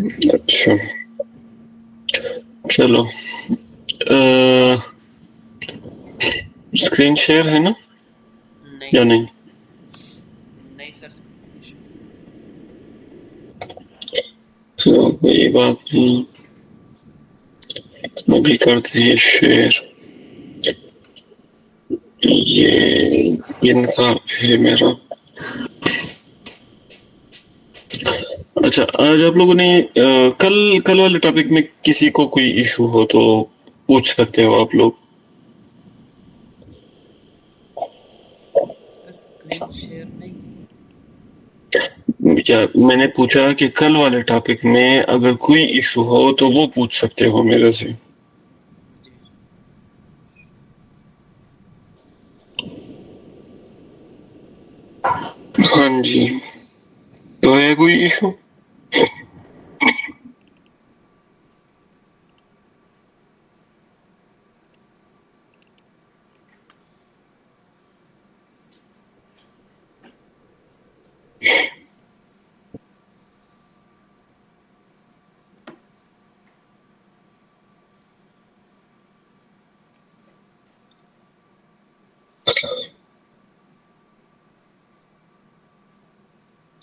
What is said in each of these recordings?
अच्छा, चलो। Screen share है ना नहीं या सर। नहीं? नहीं सर, स्क्रीन शेयर। तो कोई बात नहीं, अभी करते हैं शेयर। ये इनका है मेरा। अच्छा, आज आप लोगों ने कल कल वाले टॉपिक में किसी को कोई इशू हो तो पूछ सकते हो आप लोग। सर स्क्रीन शेयर नहीं है। क्या मैंने पूछा कि कल वाले टॉपिक में अगर कोई इशू हो तो वो पूछ सकते हो मेरे से। जी जी। हाँ जी, तो है कोई इशू?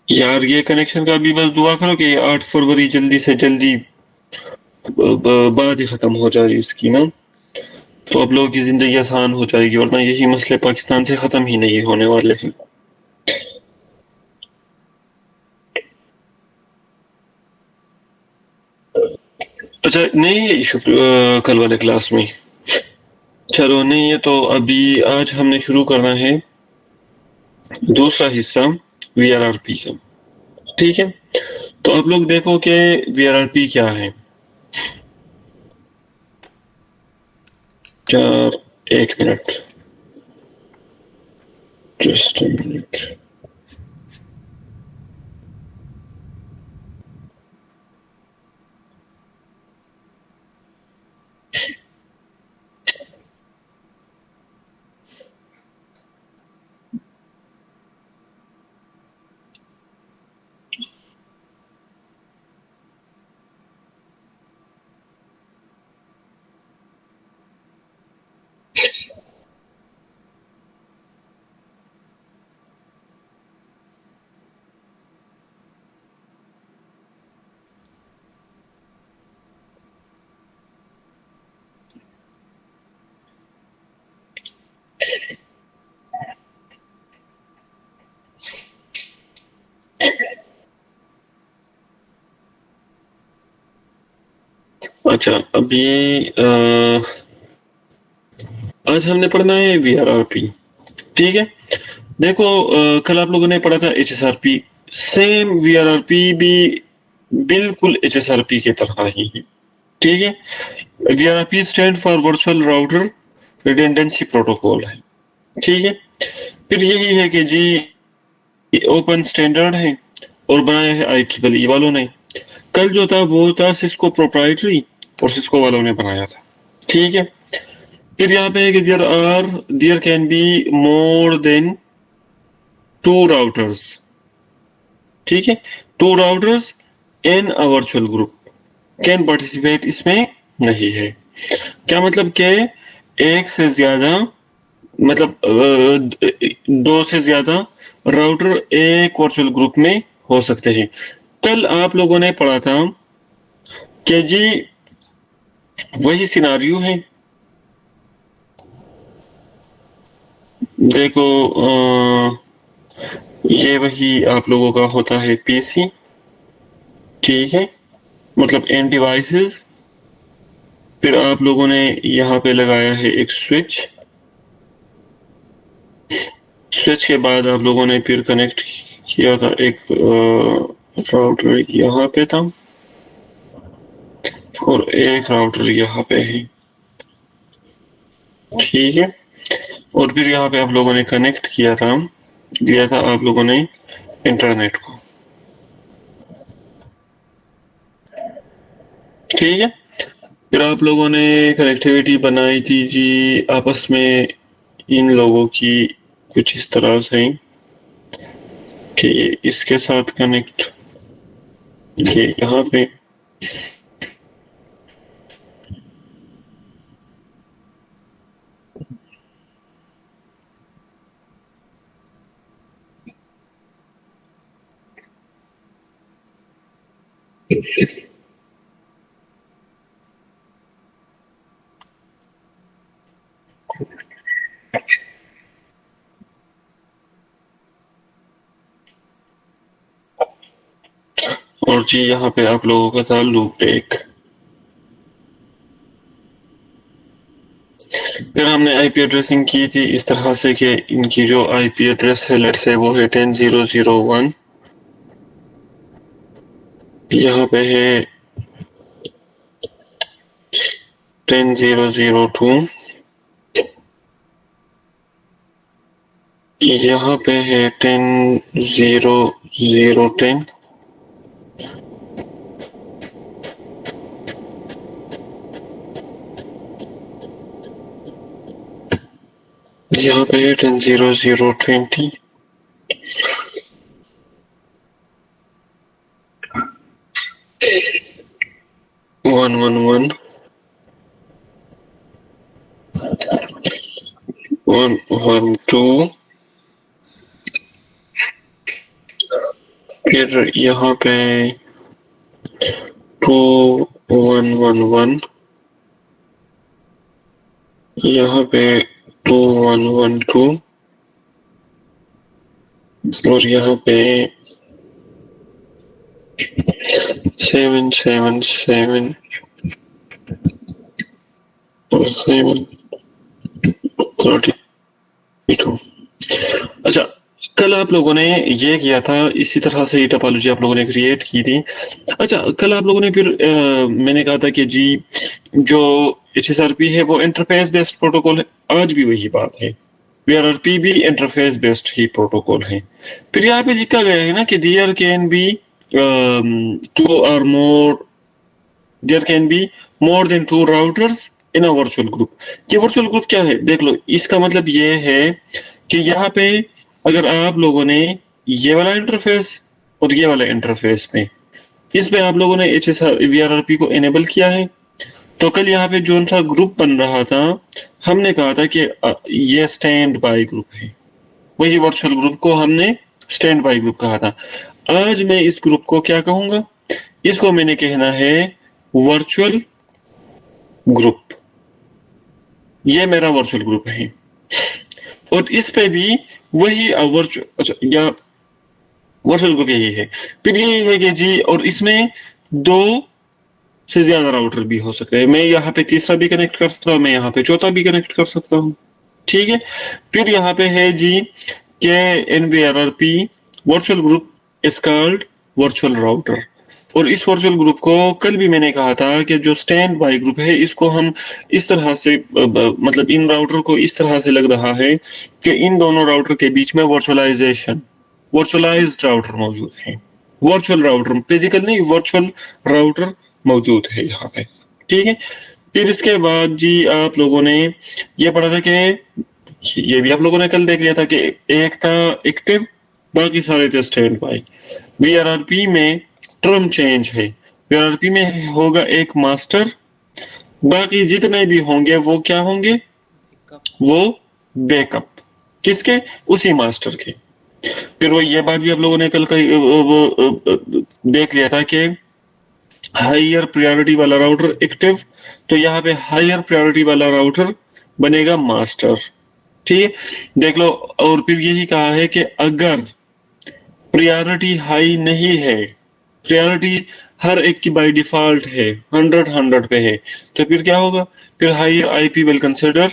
यार ये कनेक्शन का भी बस दुआ करो कि 8 फरवरी जल्दी से जल्दी बात ही खत्म हो जाए इसकी ना, तो आप लोगों की जिंदगी आसान हो जाएगी, वरना यही मसले पाकिस्तान से खत्म ही नहीं होने वाले हैं। अच्छा, नहीं है इशू कल वाले क्लास में? चलो नहीं है तो अभी आज हमने शुरू करना है दूसरा हिस्सा वीआरआरपी का। ठीक है, तो आप लोग देखो कि वीआरआरपी क्या है। चार, 1 मिनट, जस्ट अ मिनट। अच्छा, अभी आज हमने पढ़ना है वीआरआरपी। ठीक है, देखो कल आप लोगों ने पढ़ा था एचएसआरपी। सेम वीआरआरपी भी बिल्कुल एचएसआरपी की तरह ही है। ठीक है, वीआरआरपी stand for virtual router redundancy protocol है। ठीक है, फिर यही है कि जी ओपन स्टैंडर्ड है और बनाया है IEEE वालों ने। कल जो था वो था सिस्को प्रोप्राइटरी और सिस्को वालों ने बनाया था। ठीक है, फिर यहाँ पे है कि there can be more than 2 routers. ठीक है, 2 routers in a virtual group can participate, इसमें नहीं है। क्या मतलब कि एक से ज्यादा, मतलब 2 से ज्यादा राउटर एक वर्चुअल ग्रुप में हो सकते हैं। कल आप लोगों ने पढ़ा था कि जी वही सिनारियो है। देखो ये वही आप लोगों का होता है पीसी। ठीक है, मतलब एंड डिवाइसेस। फिर आप लोगों ने यहाँ पे लगाया है एक स्विच। स्विच के बाद आप लोगों ने फिर कनेक्ट किया था एक राउटर यहाँ पे था और एक राउटर यहाँ पे है। ठीक है, और फिर यहाँ पे आप लोगों ने कनेक्ट किया था, दिया था आप लोगों ने इंटरनेट को। ठीक है, फिर आप लोगों ने कनेक्टिविटी बनाई थी जी आपस में इन लोगों की कुछ इस तरह से कि ये इसके साथ कनेक्ट, ये यहाँ पे और जी यहाँ पे आप लोगों का था लूप एक। फिर हमने आईपी एड्रेसिंग की थी इस तरह से कि इनकी जो आईपी एड्रेस है लेट्स से वो है 10.0.0.1, यहाँ पे है 10.0.0.2, यहाँ पे है 10.0.0.10, यहाँ पे है 10.0.0.20, 111, 112, फिर यहाँ पे 2111, यहाँ पे 2112 और यहाँ पे 777 और 732। अच्छा, कल आप लोगों ने ये किया था, इसी तरह से ये टोपोलॉजी आप लोगों ने क्रिएट की थी। अच्छा, कल आप लोगों ने फिर मैंने कहा था कि जी जो HSRP है वो इंटरफेस बेस्ड प्रोटोकॉल है, आज भी वही बात है। VRRP भी इंटरफेस बेस्ड ही प्रोटोकॉल है। फिर यहाँ पे लिखा गया है ना कि there can be 2 or more, there can be more than 2 routers in a virtual group. ये वर्चुअल ग्रुप क्या है देख लो, इसका मतलब ये है कि यहाँ पे अगर आप लोगों ने ये वाला इंटरफेस और ये वाला इंटरफेस में इस पे आप लोगों ने VRRP को इनेबल किया है, तो कल यहाँ पे जो सा ग्रुप बन रहा था हमने कहा था कि ये स्टैंड बाय ग्रुप है, वही वर्चुअल ग्रुप को हमने स्टैंड बाय ग्रुप कहा था। आज मैं इस ग्रुप को क्या कहूंगा, इसको मैंने कहना है वर्चुअल ग्रुप। ये मेरा वर्चुअल ग्रुप है और इस पे भी वही वर्चुअल ग्रुप यही है। फिर यही है कि जी और इसमें 2 से ज्यादा राउटर भी हो सकते हैं, मैं यहाँ पे तीसरा भी कनेक्ट कर सकता हूँ, मैं यहाँ पे चौथा भी कनेक्ट कर सकता हूँ, ठीक है। फिर यहाँ पे है जी के NVRRP virtual group is called virtual router. और इस वर्चुअल ग्रुप को कल भी मैंने कहा था कि जो स्टैंड बाय ग्रुप है इसको हम इस तरह से मतलब इन राउटर को इस तरह से लग रहा है कि इन दोनों राउटर के बीच में वर्चुअलाइज्ड राउटर मौजूद है। वर्चुअल राउटर, फिजिकल नहीं, वर्चुअल राउटर मौजूद है यहाँ पे, ठीक है। फिर इसके बाद जी आप लोगों ने ये पढ़ा था कि ये भी आप लोगों ने कल देख लिया था कि एक था एक्टिव, बाकी सारे थे स्टैंड बाय। VRRP में टर्म चेंज है, VRRP में होगा एक मास्टर, बाकी जितने भी होंगे वो क्या होंगे, वो बैकअप किसके, उसी मास्टर के। फिर वो ये बात भी आप लोगों ने कल देख लिया था कि हायर प्रायोरिटी वाला राउटर एक्टिव, तो यहाँ पे हायर प्रायोरिटी वाला राउटर बनेगा मास्टर, ठीक है। देख लो, और फिर यही कहा है कि अगर प्रायोरिटी हाई नहीं है, प्रायोरिटी हर एक की बाय डिफॉल्ट है 100 पे है, तो फिर क्या होगा, फिर higher IP will consider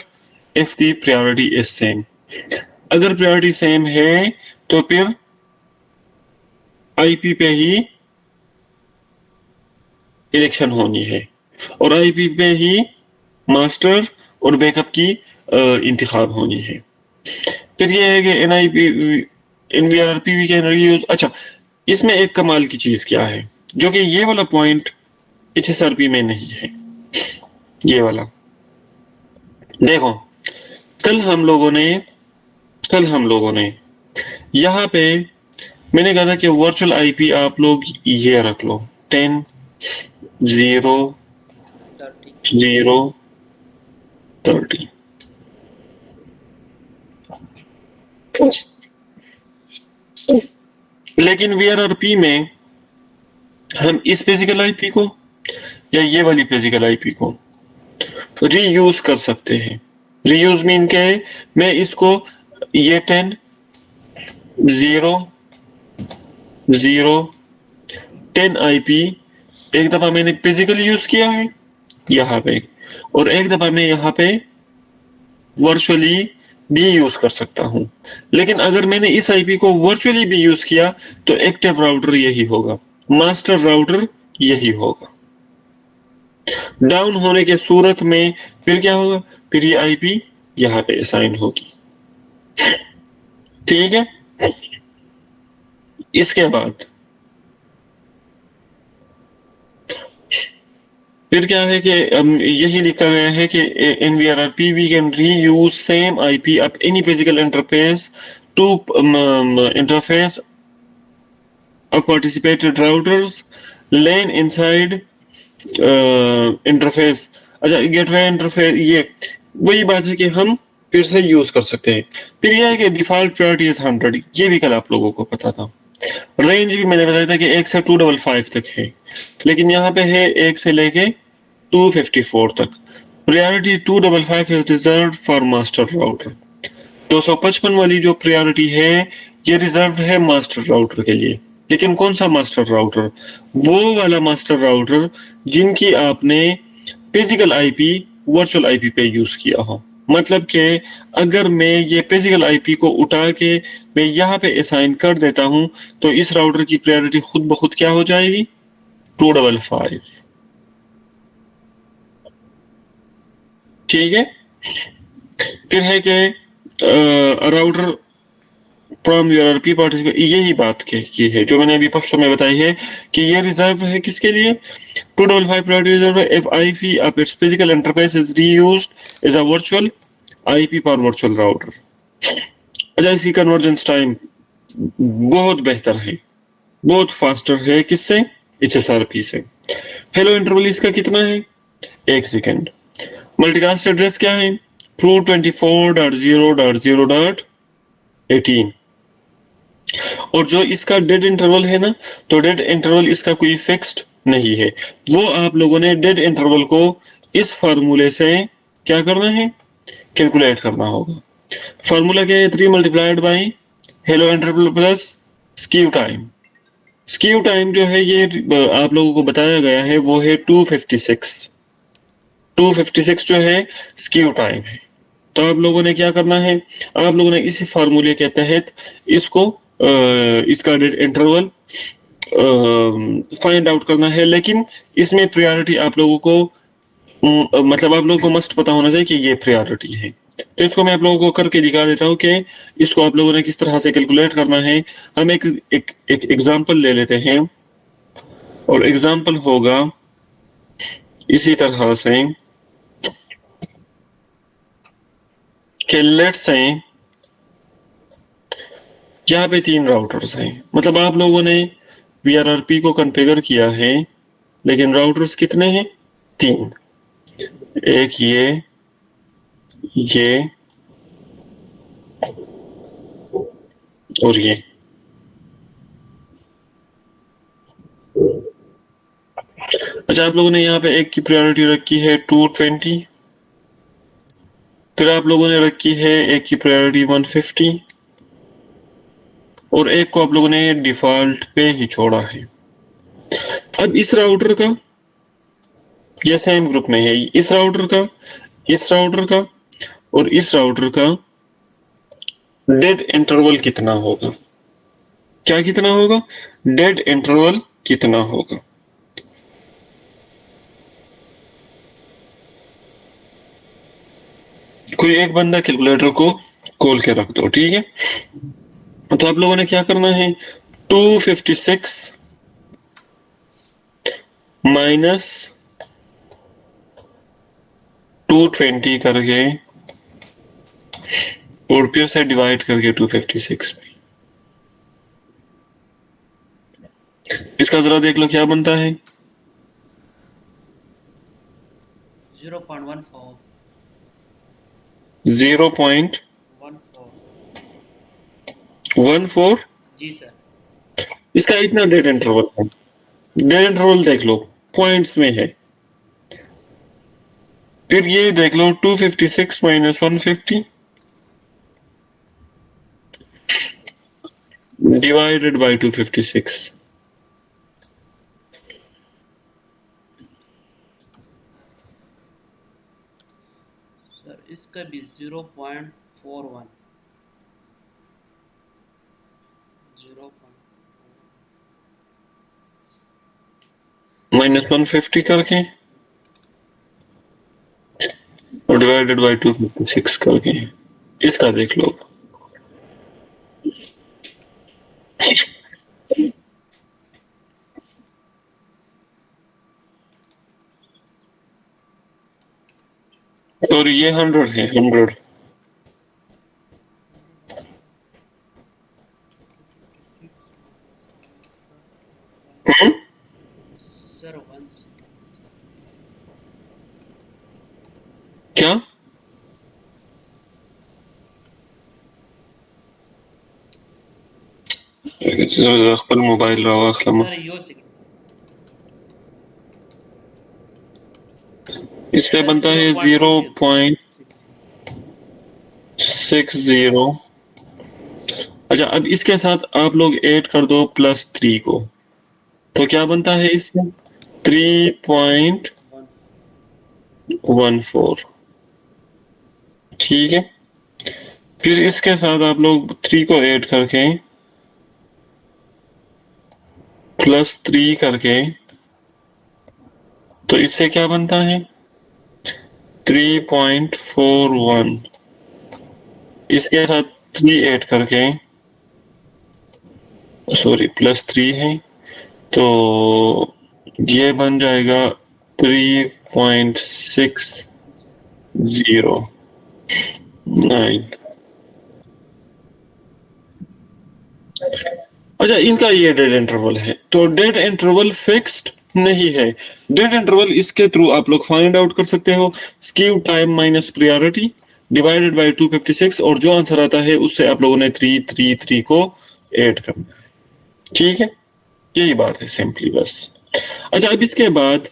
if the priority is same. अगर प्रायोरिटी सेम है तो फिर IP पे ही इलेक्शन होनी है और IP पे ही मास्टर और बैकअप की इंतखाब होनी है। फिर ये है कि NVRRP वी कैन रीयूज। अच्छा, इसमें एक कमाल की चीज क्या है, जो कि ये वाला पॉइंट HSRP में नहीं है। ये वाला देखो, कल हम लोगों ने यहाँ पे मैंने कहा था कि वर्चुअल IP आप लोग ये रख लो 10, 0 30 0 30। लेकिन VRRP में हम इस फिजिकल आईपी को या ये वाली फिजिकल आईपी को रीयूज कर सकते हैं। रीयूज मीन क्या है, मैं इसको ये 10 0 0 10 आईपी एक दफा मैंने फिजिकली यूज किया है यहाँ पे, और एक दफा मैं यहाँ पे वर्चुअली भी यूज कर सकता हूँ। लेकिन अगर मैंने इस आईपी को वर्चुअली भी यूज किया तो एक्टिव राउटर यही होगा, मास्टर राउटर यही होगा। डाउन होने के सूरत में फिर क्या होगा, फिर ये आईपी यहाँ पे असाइन होगी। ठीक है, इसके बाद फिर क्या है कि यही लिखा गया है कि in VRRP we can reuse same IP of any physical interface to interface of participated routers LAN inside interface. अच्छा, गेटवे इंटरफेस ये वही बात है कि हम फिर से यूज कर सकते हैं। फिर यह है कि डिफॉल्ट प्रायोरिटी इज 100, ये भी कल आप लोगों को पता था। रेंज भी मैंने बताया था कि 1 से 255 तक है, लेकिन यहाँ पे है 1 से लेके 254 तक। Priority 255 is reserve for master router. 255 वाली जो प्रायोरिटी है ये रिजर्व है मास्टर राउटर के लिए। लेकिन कौन सा मास्टर राउटर, वो वाला मास्टर राउटर जिनकी आपने फिजिकल आईपी वर्चुअल आईपी पे यूज किया हो। मतलब कि अगर मैं ये फिजिकल आईपी को उठा के मैं यहाँ पे असाइन कर देता हूं तो इस राउटर की प्रायोरिटी खुद ब खुद क्या हो जाएगी, 255। ठीक है, फिर है कि राउटर फ्रॉम VRRP पार्टिसिपेट, यही बात की है जो मैंने अभी फर्स्ट में बताई है कि ये रिजर्व है किसके लिए, 255 प्रायोरिटी रिजर्व है if IP of its physical interface is reused as a virtual IP for virtual router। अच्छा, इसकी कन्वर्जेंस टाइम बहुत बेहतर है, बहुत फास्टर है, किससे, HSRP से। हेलो इंटरवल इसका कितना है, 1 सेकेंड। मल्टीकास्ट एड्रेस क्या है, 224.0.0.18। और जो इसका डेड इंटरवल है ना, तो डेड इंटरवल इसका कोई फिक्स्ड नहीं है, वो आप लोगों ने डेड इंटरवल को इस फार्मूले से क्या करना है, कैलकुलेट करना होगा। फार्मूला क्या है, 3 multiplied bye hello interval plus skew time. Skew time जो है ये आप लोगों को बताया गया है वो है 256। 256 जो है स्क्यू टाइम है। तो आप लोगों ने क्या करना है, आप लोगों ने इसी फार्मूले के तहत इसको इसका डेट इंटरवल फाइंड आउट करना है। लेकिन इसमें प्रायोरिटी आप लोगों को मतलब आप लोगों को मस्ट पता होना चाहिए कि ये प्रायोरिटी है। तो इसको मैं आप लोगों को करके दिखा देता हूँ कि इसको आप लोगों ने किस तरह से कैलकुलेट करना है। हम एक एग्जांपल ले लेते हैं और एग्जांपल होगा इसी तरह से कि लेट्स से यहाँ पे 3 राउटर्स हैं, मतलब आप लोगों ने VRRP को कॉन्फ़िगर किया है, लेकिन राउटर्स कितने हैं, 3। एक ये और ये। अच्छा, आप लोगों ने यहाँ पे एक की प्रायोरिटी रखी है 220, फिर आप लोगों ने रखी है एक की प्रायोरिटी 150 और एक को आप लोगों ने डिफॉल्ट पे ही छोड़ा है। अब इस राउटर का, ये सेम ग्रुप में है, इस राउटर का, इस राउटर का और इस राउटर का डेड इंटरवल कितना होगा, क्या कितना होगा, डेड इंटरवल कितना होगा। कोई एक बंदा कैलकुलेटर को खोल के रख दो, ठीक है। तो आप लोगों ने क्या करना है, 256 माइनस 220 करके और फिर से डिवाइड करके 256 में। इसका जरा देख लो क्या बनता है, 0.14 0.14 जी सर। इसका इतना डेड इंटरवल है। डेड इंटरवल देख लो, पॉइंट्स में है। फिर ये देख लो 256 माइनस 150 डिवाइडेड बाय 256। सर इसका भी 0.41 माइनस 150 करके और डिवाइडेड बाय 256 करके इसका देख लो। और ये 100 है, 100। सर 1 क्या अखबार मोबाइल रहा अखलमा सर यो सेकंड इस पे बनता है 0.60। अच्छा, अब इसके साथ आप लोग ऐड कर दो +3 को, तो क्या बनता है इससे 3.14। ठीक है, फिर इसके साथ आप लोग 3 को ऐड करके +3 करके, तो इससे क्या बनता है 3.41। इसके साथ 3 ऐड करके, सॉरी +3 है, तो ये बन जाएगा 3.60 अच्छा, इनका ये डेड इंटरवल है, तो डेड इंटरवल फिक्स्ड नहीं है। डेड इंटरवल इसके थ्रू आप लोग फाइंड आउट कर सकते हो, skew time minus priority divided by 256, और जो आंसर आता है उससे आप लोगों ने 333 को ऐड करना है। ठीक है, यही बात है सिंपली बस। अच्छा, अब इसके बाद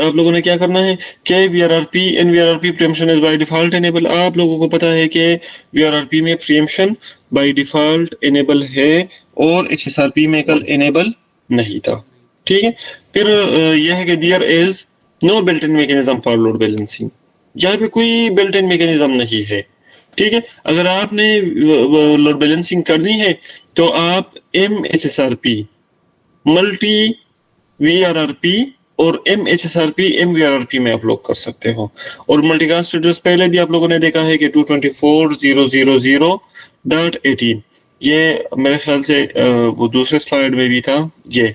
आप लोगों ने क्या करना है कि VRRP NVRRP preemption is by default enable. आप लोगों को पता है कि VRRP में प्रीएम्पशन बाय डिफॉल्ट इनेबल है और HSRP में कल इनेबल नहीं था। ठीक है, फिर यह है कि there is no built in mechanism for load balancing. यहाँ पे कोई बिल्ट इन मैकेनिज्म नहीं है। ठीक है, अगर आपने लोड बैलेंसिंग करनी है तो आप MHSRP मल्टी VRRP और MHSRP MVRRP में आप लोग कर सकते हो। और मल्टीकास्ट एड्रेस पहले भी आप लोगों ने देखा है कि 224.000.18, ये मेरे ख्याल से वो दूसरे स्लाइड में भी था ये।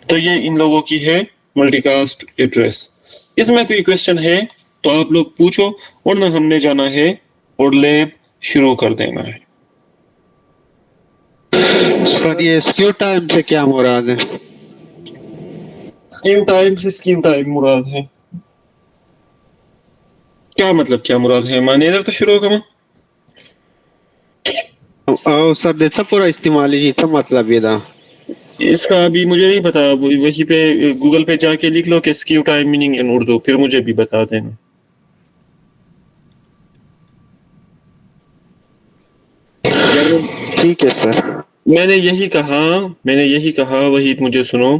तो ये इन लोगों की है मल्टीकास्ट एड्रेस। इसमें कोई क्वेश्चन है तो आप लोग पूछो, वरना हमने जाना है और लैब शुरू कर देना है। सर ये स्क्यू टाइम से क्या मुराद है? स्क्यू टाइम से स्क्यू टाइम मुराद है क्या? मतलब क्या मुराद है? माने इधर तो शुरू होगा। सर देता पूरा इस्तेमाल जी तो मतलब ये था। इसका अभी मुझे नहीं पता, वही पे गूगल पे जाके लिख लो कि skew time meaning in Urdu, फिर मुझे भी बता देना। ठीक है सर। मैंने यही कहा वही मुझे सुनो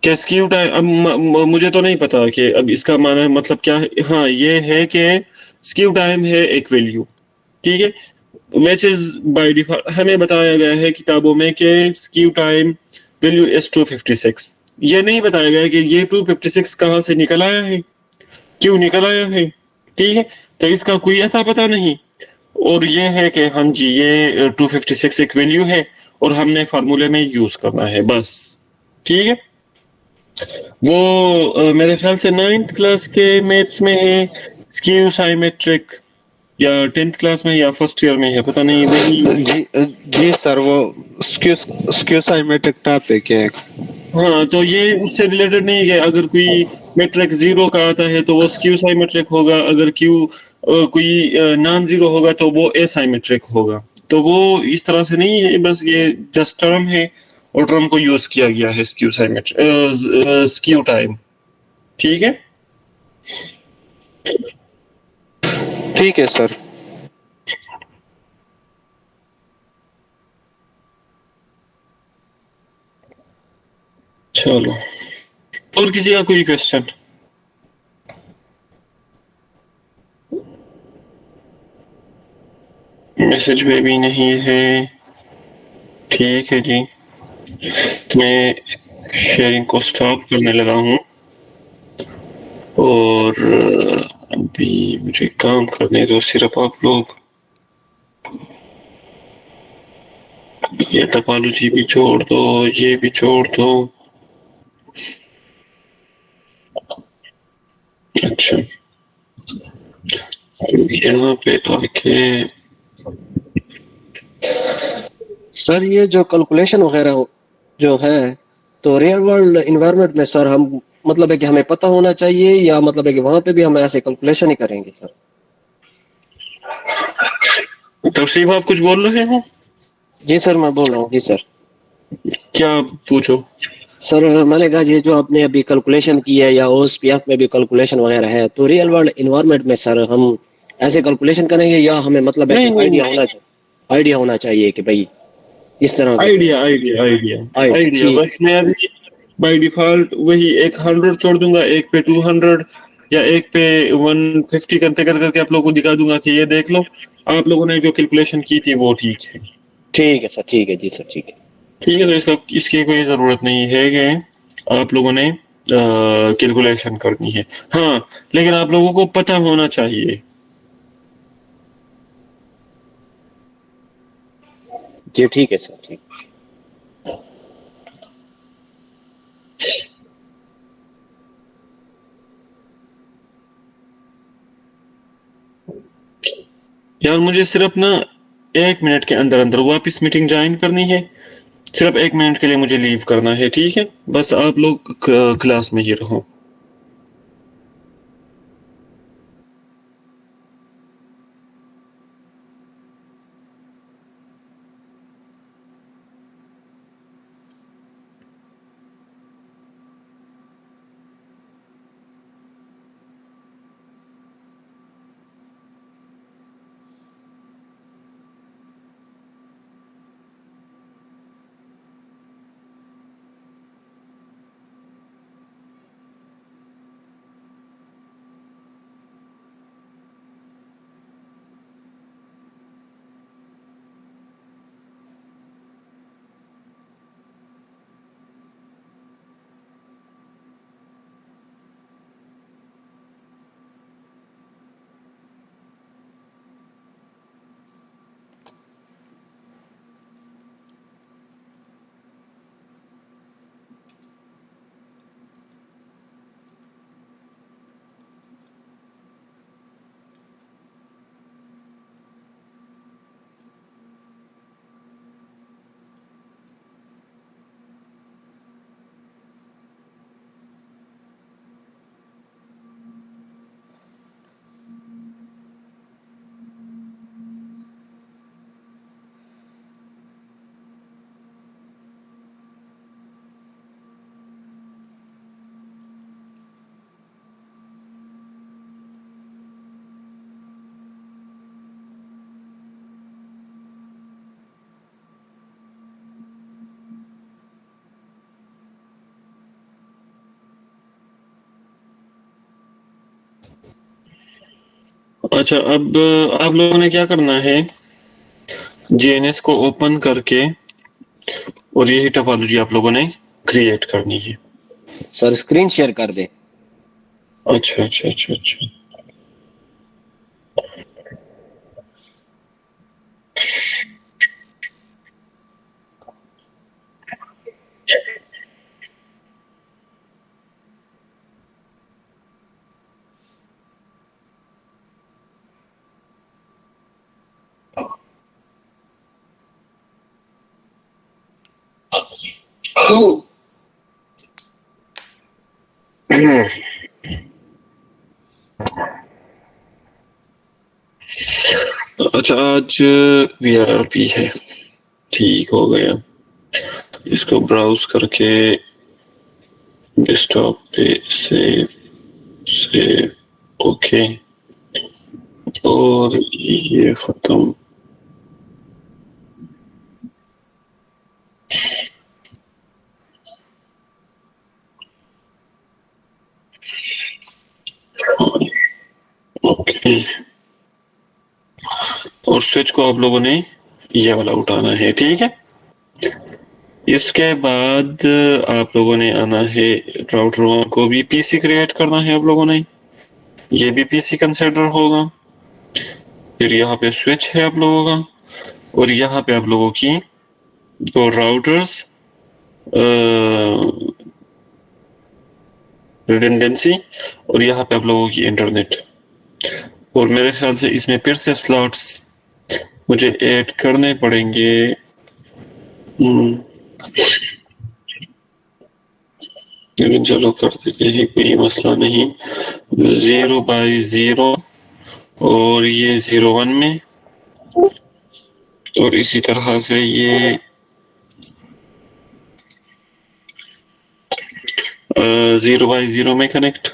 कि स्क्यू टाइम, अब मुझे तो नहीं पता कि अब इसका माना मतलब क्या है। हाँ, ये है कि स्क्यू टाइम है एक वैल्यू। ठीक है, which is by default हमें बताया गया है किताबों में कि स्क्यू टाइम वैल्यू इज 256। ये नहीं बताया गया कि ये 256 कहाँ से निकल आया है, क्यों निकल आया है। ठीक है, तो इसका कोई ऐसा पता नहीं। और ये है कि हाँ जी, ये 256 एक वैल्यू है और हमने फार्मूले में यूज करना है बस। ठीक है, वो मेरे ख्याल से 9th क्लास के मैथ्स में है स्क्यू साइमेट्रिक, या 10th क्लास में या फर्स्ट ईयर में है, पता नहीं। वही जी जी सर, वो स्क्यू साइमेट्रिक टॉपिक है। हाँ, तो ये उससे रिलेटेड नहीं है। अगर कोई मेट्रिक 0 का आता है तो वो स्क्यू साइमेट्रिक होगा, अगर कोई नॉन जीरो होगा तो वो एसाइमेट्रिक होगा। तो वो इस तरह से नहीं है, बस ये जस्ट टर्म है और टर्म को यूज किया गया है स्क्यू टाइम। ठीक है। ठीक है सर। चलो, और किसी का कोई क्वेश्चन? मैसेज में भी नहीं है। ठीक है जी, मैं शेयरिंग को स्टॉप करने लगा हूँ और अभी मुझे काम करने दो सिर्फ आप लोग। ये टपालॉजी भी छोड़ दो, ये भी छोड़ दो। अच्छा, यहाँ पे आके सर ये जो कैलकुलेशन वगैरह जो है तो रियल वर्ल्ड इन्वायरमेंट में सर हम मतलब है कि हमें पता होना चाहिए या मतलब है कि वहां पे भी हम ऐसे कैलकुलेशन ही करेंगे सर? तफसीफ आप कुछ बोल रहे हो? जी सर मैं बोल रहा हूँ। जी सर। क्या पूछो? सर मैंने कहा ये जो आपने अभी कैलकुलेशन की है या ओएसपीएफ में भी कैलकुलेशन वगैरह है तो रियल वर्ल्ड इन्वायरमेंट में सर हम ऐसे कैलकुलेशन करेंगे या हमें मतलब है कि नहीं नहीं नहीं, आइडिया होना चाहिए कि भाई इस तरह का आइडिया आइडिया आइडिया आइडिया। ठीक। बस मैं अभी बाय डिफॉल्ट वही एक 100 छोड़ दूंगा, एक पे 200 या एक पे 150 करते कर करके आप लोगों को दिखा दूंगा कि ये देख लो, आप लोगों ने जो कैलकुलेशन की थी वो ठीक है। ठीक है सर। ठीक है। जी सर। ठीक है। ठीक है, तो इसकी कोई ज़रूरत नहीं है कि आप लोगों ने कैलकुलेशन करनी है। हाँ, लेकिन आप लोगों को पता होना चाहिए। जी ठीक है सर। ठीक। यार मुझे सिर्फ ना 1 मिनट के अंदर अंदर वापस मीटिंग ज्वाइन करनी है। सिर्फ 1 मिनट के लिए मुझे लीव करना है, ठीक है? बस आप लोग क्लास में ही रहो। अच्छा, अब आप लोगों ने क्या करना है, जीएनएस को ओपन करके और यही टोपोलॉजी आप लोगों ने क्रिएट करनी है। सर स्क्रीन शेयर कर दे। अच्छा अच्छा अच्छा अच्छा। अच्छा, आज VRP है, ठीक हो गया। इसको ब्राउज करके डेस्कटॉप पे सेव ओके, और ये खत्म। ओके, और स्विच को आप लोगों ने ये वाला उठाना है, ठीक है। इसके बाद आप लोगों ने आना है, राउटर को भी पीसी क्रिएट करना है आप लोगों ने, ये भी पीसी कंसिडर होगा। फिर यहाँ पे स्विच है आप लोगों का, और यहाँ पे आप लोगों की दो राउटर्स, रिडंडेंसी, और यहाँ पे आप लोगों की इंटरनेट। और मेरे ख्याल से इसमें फिर से स्लॉट्स मुझे ऐड करने पड़ेंगे। लेकिन चलो कर देते हैं, कोई मसला नहीं। 0/0 और ये 0/1 में, और इसी तरह से ये 0/0 में कनेक्ट,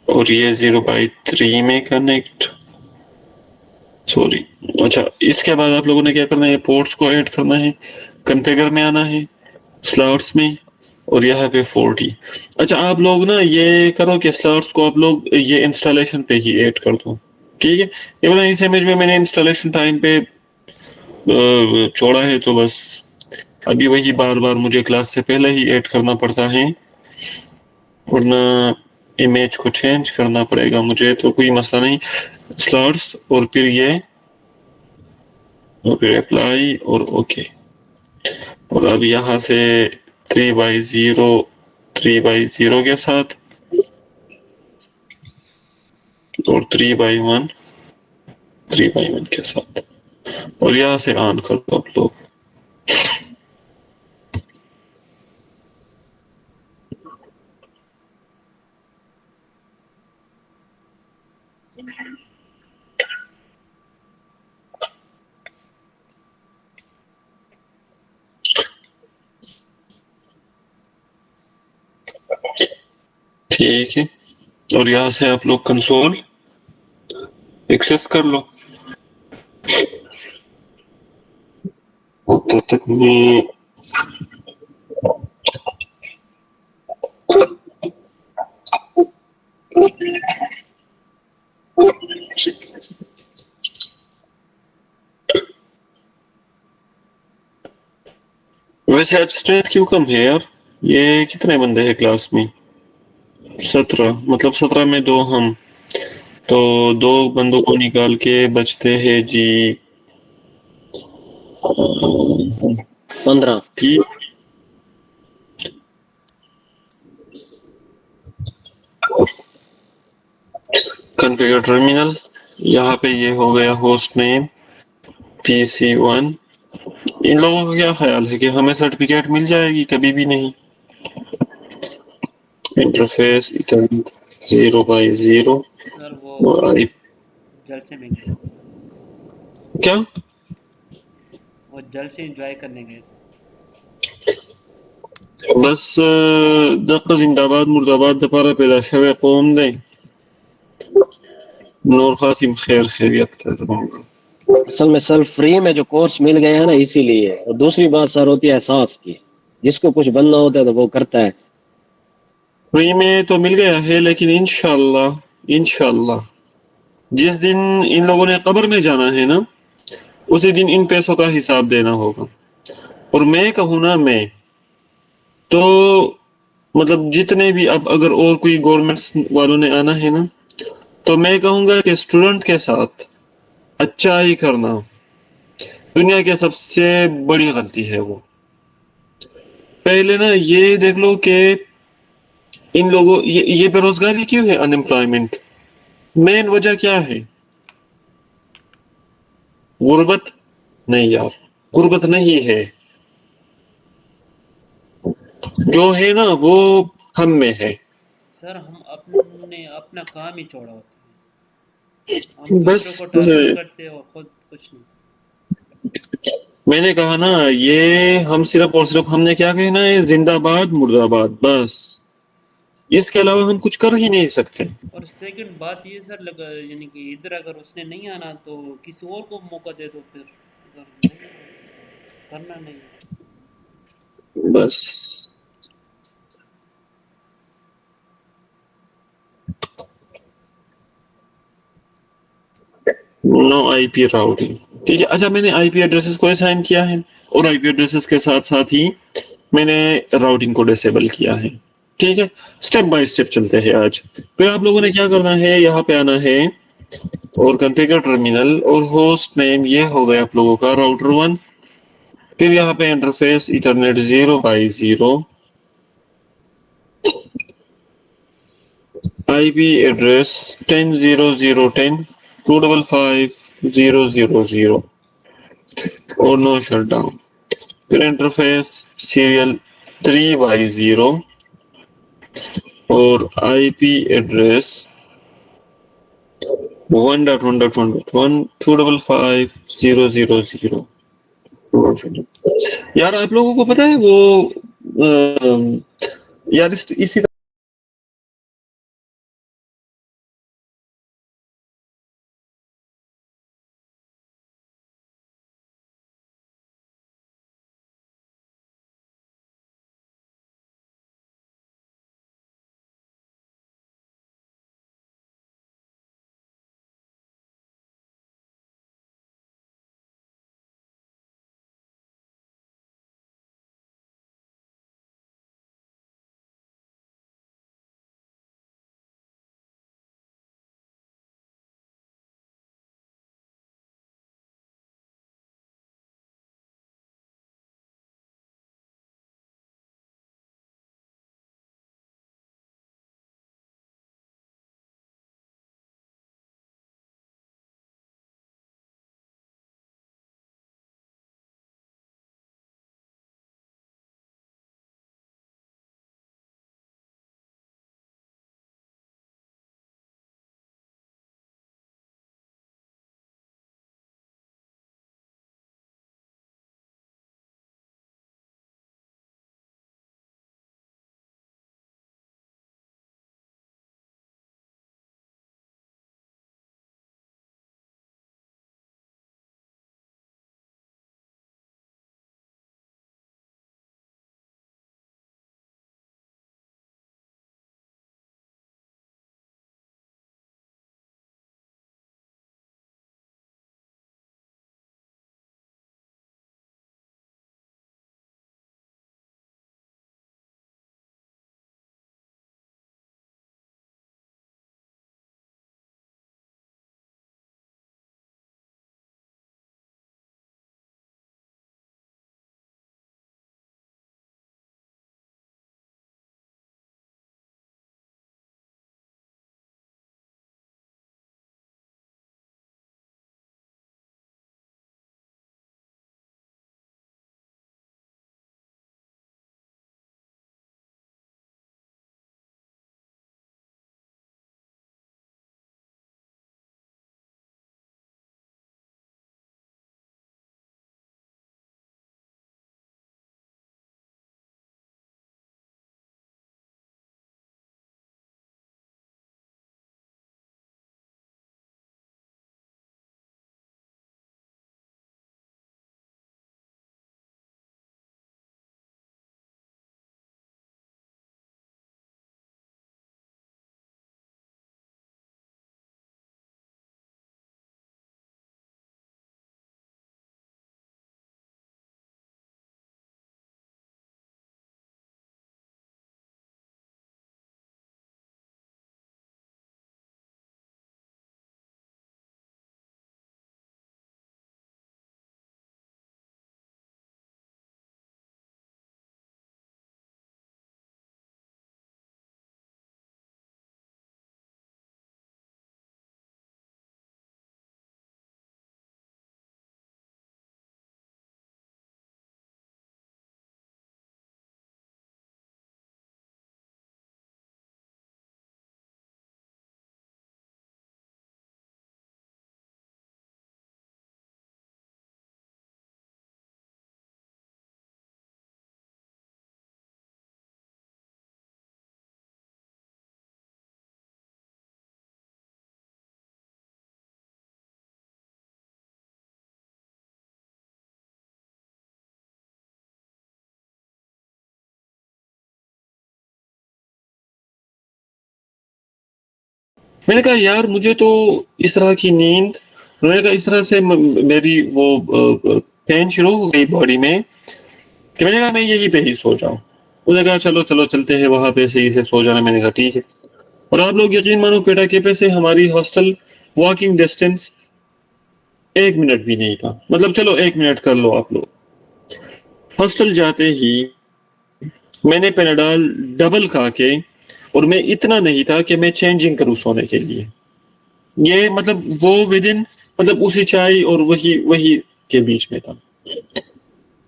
और ये 0/3 में कनेक्ट। सॉरी, अच्छा, इसके बाद आप लोगों ने क्या करना है, पोर्ट्स को ऐड करना है, कॉन्फ़िगर में आना है, स्लॉट्स में, और यहाँ पे 40। अच्छा, आप लोग ना ये करो कि स्लॉट्स को आप लोग ये इंस्टॉलेशन पे ही ऐड कर दो, ठीक है। ये बताएं, इस इमेज में मैंने इंस्टॉलेशन टाइम पे छोड़ा है, तो बस अभी वही बार बार मुझे क्लास से पहले ही ऐड करना पड़ता है, वरना इमेज को चेंज करना पड़ेगा मुझे, तो कोई मसला नहीं। स्लॉट्स और फिर ये, और फिर अप्लाई और ओके। और अब यहाँ से 3/0 के साथ, और 3/1 के साथ, और यहाँ से ऑन कर दो आप लोग। ठीक है, और यहाँ से आप लोग कंसोल एक्सेस कर लो। तब तक मैं वैसे आज स्ट्रेंथ क्यों कम है यार? ये कितने बंदे हैं क्लास में? 17, मतलब 17 में 2 हम, तो 2 बंदों को निकाल के बचते हैं जी 15। ठीक। कॉन्फ़िगर टर्मिनल, यहाँ पे ये हो गया होस्ट नेम PC1। इन लोगों का क्या ख्याल है कि हमें सर्टिफिकेट मिल जाएगी? कभी भी नहीं। इंटरफेस इथरनेट 0/0, सर वो और आई जलसे में गए, क्या वो जल से एंजॉय करने गए। बस दक्का जिंदाबाद मुर्दाबाद दपारा पैदा शवे कौम दे नूर कासिम खैर खैरियत कर। असल में सर फ्री में जो कोर्स मिल गया है ना, इसीलिए। और दूसरी बात सर होती है एहसास की, जिसको कुछ बनना होता है तो वो करता है। फ्री में तो मिल गया है, लेकिन इंशाल्लाह जिस दिन इन लोगों ने कब्र में जाना है ना, उसी दिन इन पैसों का हिसाब देना होगा। और मैं कहूँ ना, मैं तो मतलब जितने भी, अब अगर और कोई गवर्नमेंट वालों ने आना है ना, तो मैं कहूँगा कि स्टूडेंट के साथ अच्छा ही करना दुनिया की सबसे बड़ी गलती है। वो पहले ना ये देख लो कि इन लोगों ये बेरोजगारी क्यों है, अनएम्प्लॉयमेंट मेन वजह क्या है? गुर्बत? नहीं यार, गुर्बत नहीं है। जो है ना वो हम में है। सर हम अपने अपना काम ही छोड़ा होता है, हम बस दूसरों को टारगेट करते हैं और खुद कुछ नहीं। मैंने कहा ना, ये हम सिर्फ और सिर्फ हमने क्या कहना है, जिंदाबाद मुर्दाबाद, बस इसके अलावा हम कुछ कर ही नहीं सकते। और सेकंड बात ये सर लगा, यानी कि इधर अगर उसने नहीं आना तो किसी और को मौका दे दो फिर, अगर नहीं आना तो करना नहीं है। बस नो आईपी राउटिंग, ठीक है। अच्छा, मैंने आईपी एड्रेसेस को असाइन किया है और आईपी एड्रेसेस के साथ साथ ही मैंने राउटिंग को डिसेबल किया है, ठीक है। स्टेप बाय स्टेप चलते हैं आज। फिर आप लोगों ने क्या करना है, यहाँ पे आना है और कॉन्फ़िगर टर्मिनल और होस्ट नेम, ये हो गया आप लोगों का राउटर 1। फिर यहाँ पे interface Ethernet 0x0, IP address 10.0.0.10 255.0.0.0 और नो शटडाउन। फिर इंटरफेस सीरियल 3x0 और आईपी एड्रेस 1.1.1.1 255.0.0.0। यार आप लोगों को पता है वो यार इसी मैंने कहा यार मुझे तो इस तरह की नींद, उन्होंने कहा इस तरह से मेरी वो पेन शुरू हो गई बॉडी में कि मैंने कहा मैं यहीं पे ही सो जाऊं। उसने कहा चलो चलो चलते हैं वहां पे, सही से सो जाना। मैंने कहा ठीक है। और आप लोग यकीन मानो पेटाकेपे से हमारी हॉस्टल वॉकिंग डिस्टेंस 1 मिनट भी नहीं था, मतलब चलो 1 मिनट कर लो आप लोग। हॉस्टल जाते ही मैंने पेनाडाल डबल खा के, और मैं इतना नहीं था कि मैं चेंजिंग करूं सोने के लिए, ये मतलब वो विद इन मतलब उसी चाय और वही वही के बीच में था।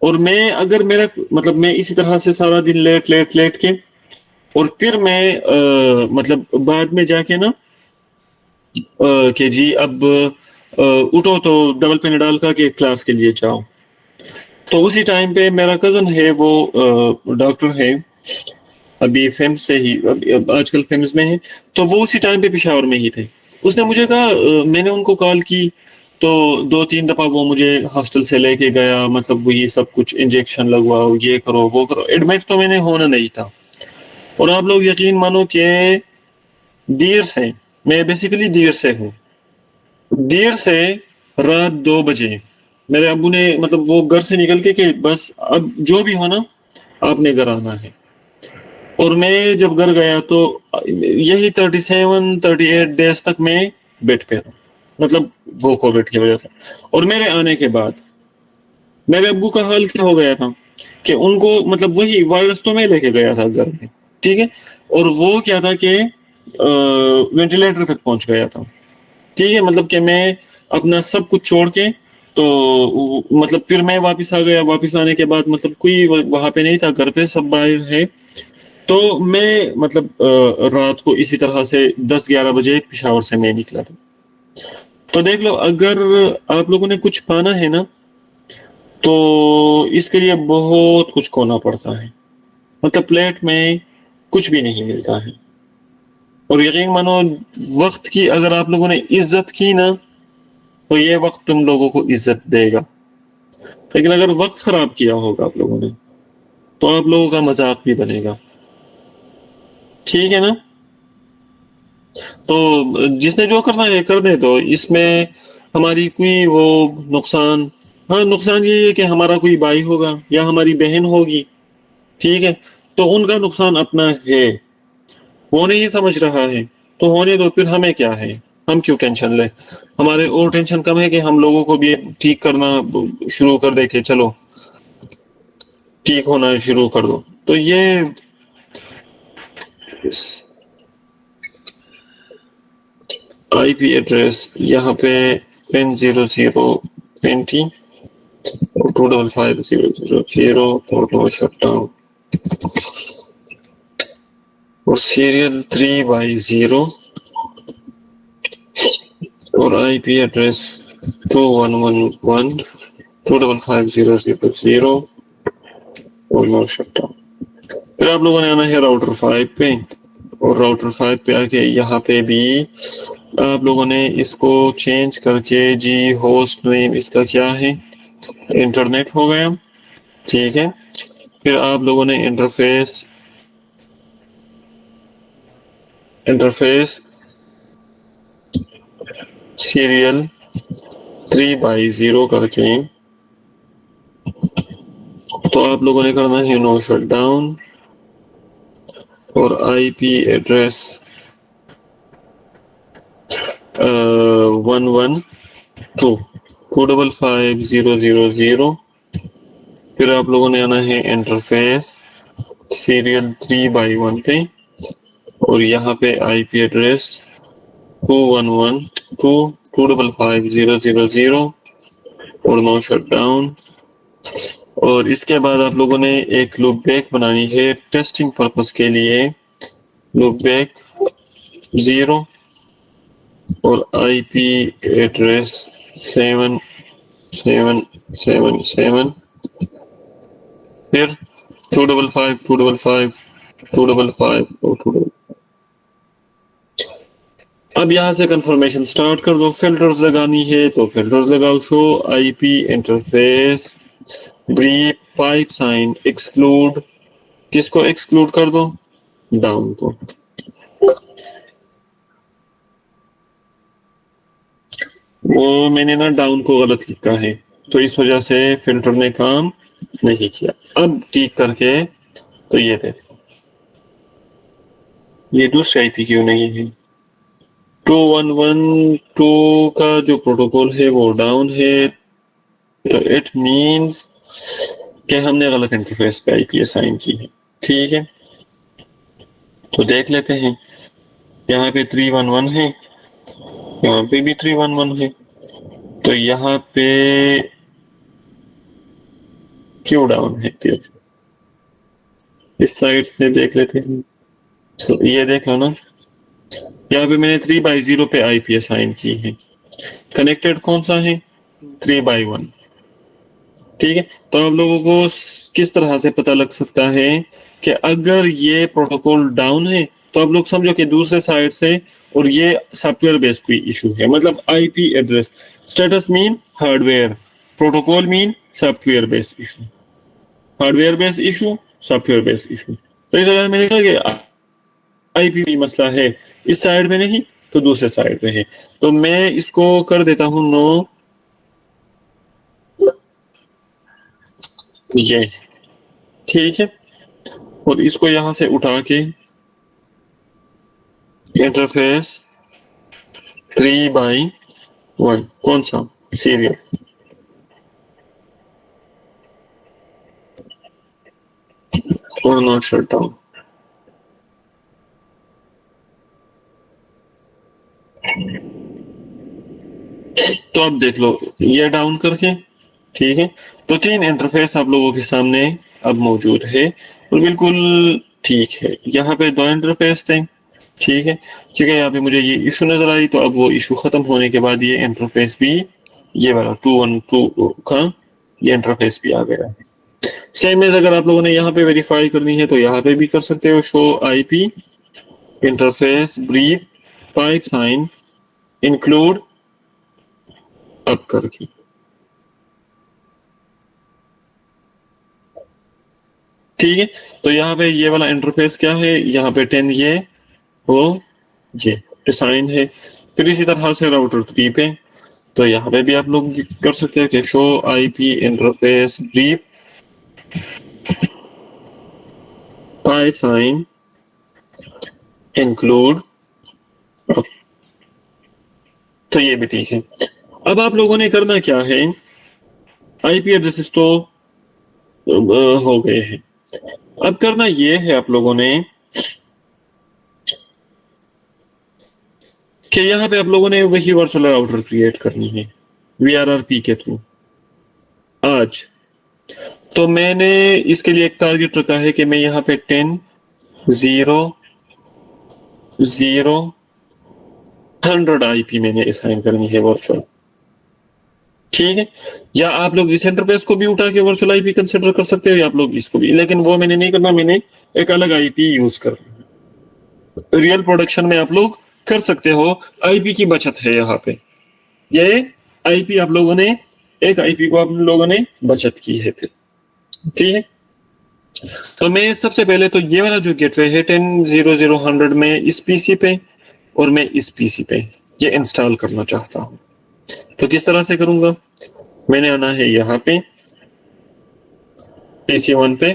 और मैं अगर मेरा मतलब मैं इसी तरह से सारा दिन लेट लेट लेट के, और फिर मैं मतलब बाद में जाके ना कि जी अब उठो तो डबल पेनाडाल खा के क्लास के लिए जाओ। तो उसी टाइम पे मेरा कजन है, वो डॉक्टर है, अभी फेम्स से ही अब आजकल फेम्स में है, तो वो उसी टाइम पे पेशावर में ही थे। उसने मुझे कहा मैंने उनको कॉल की तो 2-3 दफा वो मुझे हॉस्टल से लेके गया, मतलब वही सब कुछ इंजेक्शन लगवाओ, ये करो वो करो। एडमिट तो मैंने होना नहीं था। और आप लोग यकीन मानो कि देर से, मैं बेसिकली देर से हूँ, देर से रात 2 बजे मेरे अब्बू ने मतलब वो घर से निकल के कि बस अब जो भी हो ना आपने घर आना है। और मैं जब घर गया तो यही 37-38 डेज तक मैं बेड पे था, मतलब वो कोविड की वजह से। और मेरे आने के बाद मेरे अब्बू का हाल क्या हो गया था कि उनको मतलब वही वायरस तो मैं लेके गया था घर में, ठीक है, और वो क्या था कि वेंटिलेटर तक पहुंच गया था, ठीक है, मतलब कि मैं अपना सब कुछ छोड़ के तो मतलब फिर मैं वापस आ गया। वापस आने के बाद मतलब कोई वहां पे नहीं था, घर पे सब बाहर है। तो मैं मतलब रात को इसी तरह से 10-11 बजे पेशावर से मैं निकला था। तो देख लो, अगर आप लोगों ने कुछ पाना है ना तो इसके लिए बहुत कुछ खोना पड़ता है, मतलब प्लेट में कुछ भी नहीं मिलता है। और यकीन मानो, वक्त की अगर आप लोगों ने इज्जत की ना तो ये वक्त तुम लोगों को इज्जत देगा। लेकिन अगर वक्त खराब किया होगा आप लोगों ने तो आप लोगों का मजाक भी बनेगा, ठीक है ना। तो जिसने जो करना है कर दे, तो इसमें हमारी कोई वो नुकसान, हाँ नुकसान ये है कि हमारा कोई भाई होगा या हमारी बहन होगी, ठीक है, तो उनका नुकसान अपना है, वो नहीं समझ रहा है तो होने दो, फिर हमें क्या है, हम क्यों टेंशन ले। हमारे और टेंशन कम है कि हम लोगों को भी ठीक करना शुरू कर दे, के चलो ठीक होना शुरू कर दो। तो ये आईपी एड्रेस यहाँ पे 10.00.20 और 255.0.0.0 ऑटो शटडाउन और सीरियल 3/0 और आईपी एड्रेस 2.1.1 255.0.0.0 और नो शटडाउन। फिर आप लोगों ने आना है राउटर 5 पे, और राउटर 5 पे आके यहाँ पे भी आप लोगों ने इसको चेंज करके जी होस्ट नेम इसका क्या है, इंटरनेट हो गया, ठीक है। फिर आप लोगों ने इंटरफेस इंटरफेस सीरियल 3/0 करके तो आप लोगों ने करना है नो शटडाउन और आईपी एड्रेस 112.255.0.0.0। फिर आप लोगों ने आना है इंटरफेस सीरियल 3/1 पे, और यहाँ पे आईपी एड्रेस 2.1.2.255.0.0.0 और नो शटडाउन। और इसके बाद आप लोगों ने एक लूप बैक बनानी है टेस्टिंग पर्पस के लिए, लूप बैक 0 और आईपी एड्रेस 7.7.7.7 फिर 255.255.255 और 255। अब यहाँ से कंफर्मेशन स्टार्ट कर दो। फिल्टर्स लगानी है तो फिल्टर्स लगाओ, show IP interface brief pipe sign exclude, किसको एक्सक्लूड कर दो, डाउन को। वो मैंने ना डाउन को गलत लिखा है, तो इस वजह से फिल्टर ने काम नहीं किया। अब ठीक करके तो ये देखो, ये दूसरी आईपी क्यों नहीं है? 2112 का जो प्रोटोकॉल है वो डाउन है, तो इट मींस कि हमने गलत इंटरफेस पे आईपी असाइन की है। ठीक है, तो देख लेते हैं। यहाँ पे 311 है, यहाँ पे भी 311 है, तो यहाँ पे क्यों डाउन है? इस साइड से देख लेते हैं। तो ये देख लो ना, यहाँ पे मैंने 3/0 पे आईपी असाइन की है। कनेक्टेड कौन सा है? 3/1। ठीक है, तो आप लोगों को किस तरह से पता लग सकता है कि अगर ये प्रोटोकॉल डाउन है तो आप लोग समझो कि दूसरे साइड से, और ये सॉफ्टवेयर बेस्ड कोई इशू है। मतलब IP address status mean hardware, protocol mean software based issue, hardware based issue, software based issue. तो इस तरह मैंने कहा कि आईपी मसला है, इस साइड में नहीं तो दूसरे साइड में है। तो मैं इसको कर देता हूं नो, ये ठीक है, और इसको यहां से उठा के इंटरफेस 3/1 कौन सा सीरियल, और नॉट शट डाउन। तो अब देख लो ये डाउन करके, ठीक है। तो 3 इंटरफेस आप लोगों के सामने अब मौजूद है और बिल्कुल ठीक है। यहाँ पे 2 इंटरफेस थे, ठीक है, क्योंकि यहाँ पे मुझे ये इशू नजर आई, तो अब वो इशू खत्म होने के बाद ये इंटरफेस भी, ये वाला 212 का ये इंटरफेस भी आ गया है। सेम एज अगर आप लोगों ने यहाँ पे वेरीफाई करनी है तो यहाँ पे भी कर सकते हो, show IP interface brief pipe sign include up करके। ठीक है, तो यहाँ पे ये वाला इंटरफेस क्या है, यहाँ पे 10 ये वो ये डिसाइन है। फिर इसी तरह से राउटर 3 पे, तो यहाँ पे भी आप लोग कर सकते हैं कि show IP interface brief pipe sign include, तो ये भी ठीक है। अब आप लोगों ने करना क्या है, आईपी एड्रेसेस तो हो गए हैं, अब करना ये है आप लोगों ने कि यहाँ पे आप लोगों ने वही वर्चुअल राउटर क्रिएट करनी है VRRP के थ्रू आज। तो मैंने इसके लिए एक टारगेट रखा है कि मैं यहाँ पे 10 0 0 100 आईपी मैंने असाइन करनी है वर्चुअल। ठीक है, या आप लोग इस इंटरफेस को भी उठा के वर्चुअल आईपी कंसीडर कर सकते हो, या आप लोग इसको भी, लेकिन वो मैंने नहीं करना, मैंने एक अलग आईपी यूज करना। रियल प्रोडक्शन में आप लोग कर सकते हो, आईपी की बचत है यहाँ पे। ये आईपी आप लोगों ने, एक आईपी को आप लोगों ने बचत की है फिर। ठीक है, तो मैं सबसे पहले तो ये वाला जो गेटवे है 10.0.0.100 में इस पीसी पे और मैं इस पीसी पे ये इंस्टॉल करना चाहता हूँ। तो किस तरह से करूंगा, मैंने आना है यहाँ पे PC1 पे,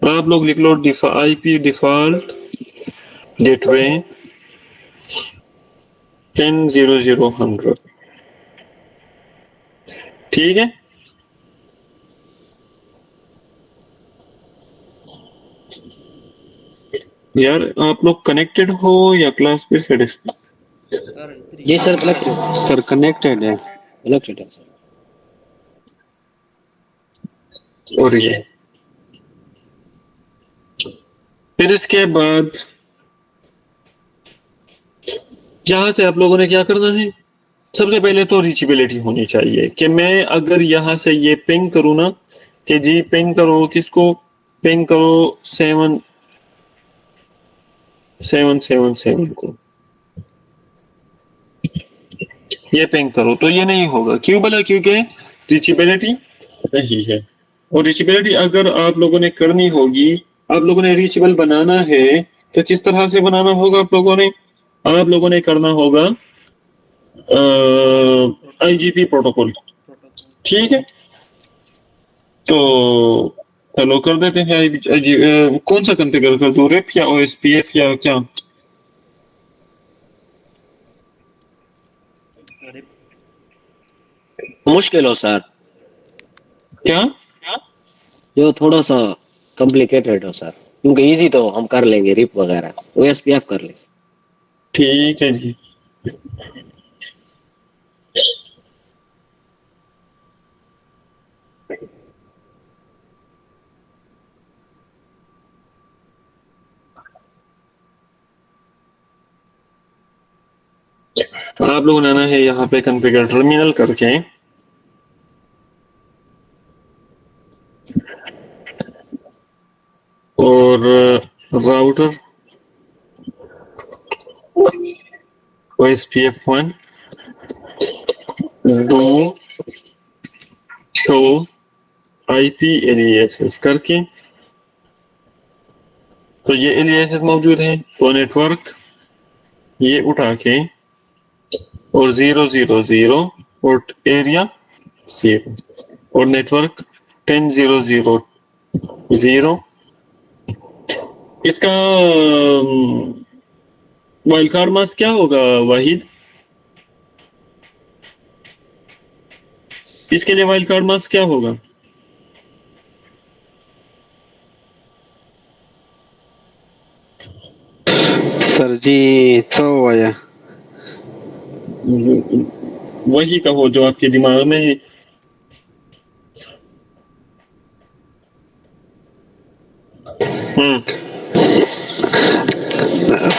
और आप लोग लिख लो आईपी डिफॉल्ट गेटवे 10.0.0.100। ठीक है, यार आप लोग कनेक्टेड हो या क्लास पे से डिस्कनेक्ट? जी सर कनेक्टेड, सर कनेक्टेड है। कनेक्टेड है सर। और ये फिर इसके बाद यहां से आप लोगों ने क्या करना है, सबसे पहले तो रीचेबिलिटी होनी चाहिए कि मैं अगर यहां से ये पिंग करूं ना कि जी पिंग करो, किसको पिंग करो, 7 को ये पिंग करो, तो ये नहीं होगा। क्यों बोला? क्योंकि रीचेबिलिटी नहीं है। और रीचेबिलिटी अगर आप लोगों ने करनी होगी, आप लोगों ने रीचेबल बनाना है, तो किस तरह से बनाना होगा आप लोगों ने करना होगा आईजीपी प्रोटोकॉल, प्रोटोकॉल। ठीक है। तो चलो कर देते हैं। कौन सा कॉन्फ़िगर कर दूं, रेप या ओएसपीएफ या क्या? अरे मुश्किल हो सर, क्या? जो थोड़ा सा कॉम्प्लिकेटेड हो सर, क्योंकि इजी तो हम कर लेंगे, रिप वगैरह ओएसपीएफ कर लेंगे। ठीक है जी। आप लोगों ने आना है यहाँ पे कॉन्फ़िगर टर्मिनल करके, और router OSPF1 do show IP aliases करके, तो ये एलियासेस मौजूद है, तो नेटवर्क ये उठा के और 000 और एरिया 0 और नेटवर्क 10000। इसका वाइल्ड कार्ड मास्क क्या होगा वाहिद? इसके लिए वाइल्ड कार्ड मास्क क्या होगा? सर जी 100 आया। वही कहो जो आपके दिमाग में है।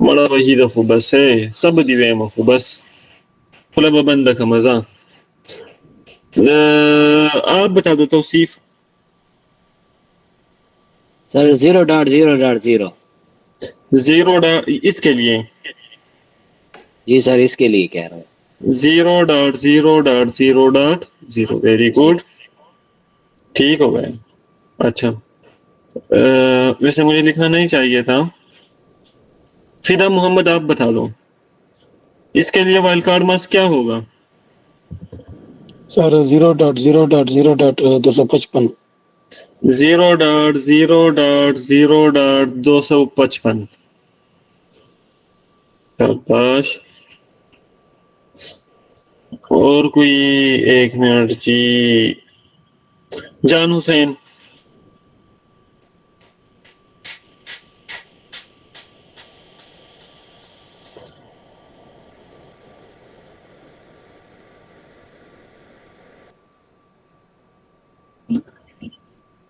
बड़ा वही दफो बस है सब दिवे मखो बस खुला बंद का मजा। आप बता दो तौसीफ। सर 0.0.0 इसके लिए जी सर, इसके लिए कह रहा हूँ 0.0.0.0 वेरी गुड, ठीक हो गया। अच्छा वैसे मुझे लिखना नहीं चाहिए था। फिदा मोहम्मद आप बता दो इसके लिए वाइल्ड कार्ड मास्क क्या होगा? सर 0.0.0.255 0.0.0.255। शाबाश। और कोई एक मिनट जी, जान हुसैन।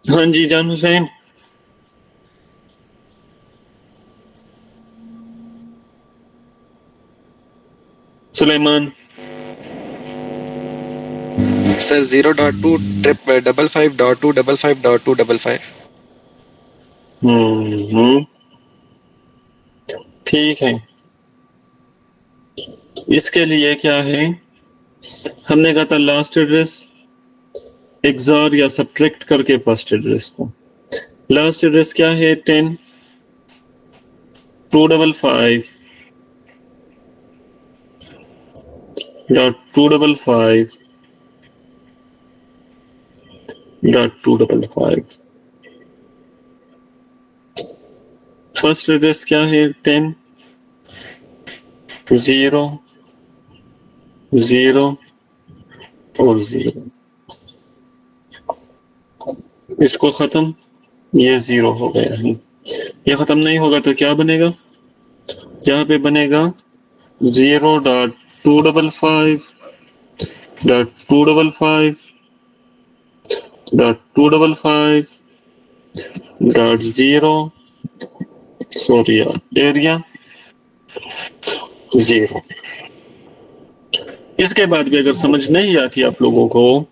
हाँ जी जान हुसैन। सुलेमान। सर 0.255.255.255। ठीक है। इसके लिए क्या है, हमने कहा था लास्ट एड्रेस एक्सॉर या सब्ट्रैक्ट करके फर्स्ट एड्रेस को। लास्ट एड्रेस क्या है 10.255.255.255। फर्स्ट एड्रेस क्या है 10.0.0 और 0। इसको खत्म, ये 0 हो गया है। ये खत्म नहीं होगा तो क्या बनेगा, यहाँ पे बनेगा 0.255.255.255.0 सॉरी एरिया 0। इसके बाद भी अगर समझ नहीं आती आप लोगों को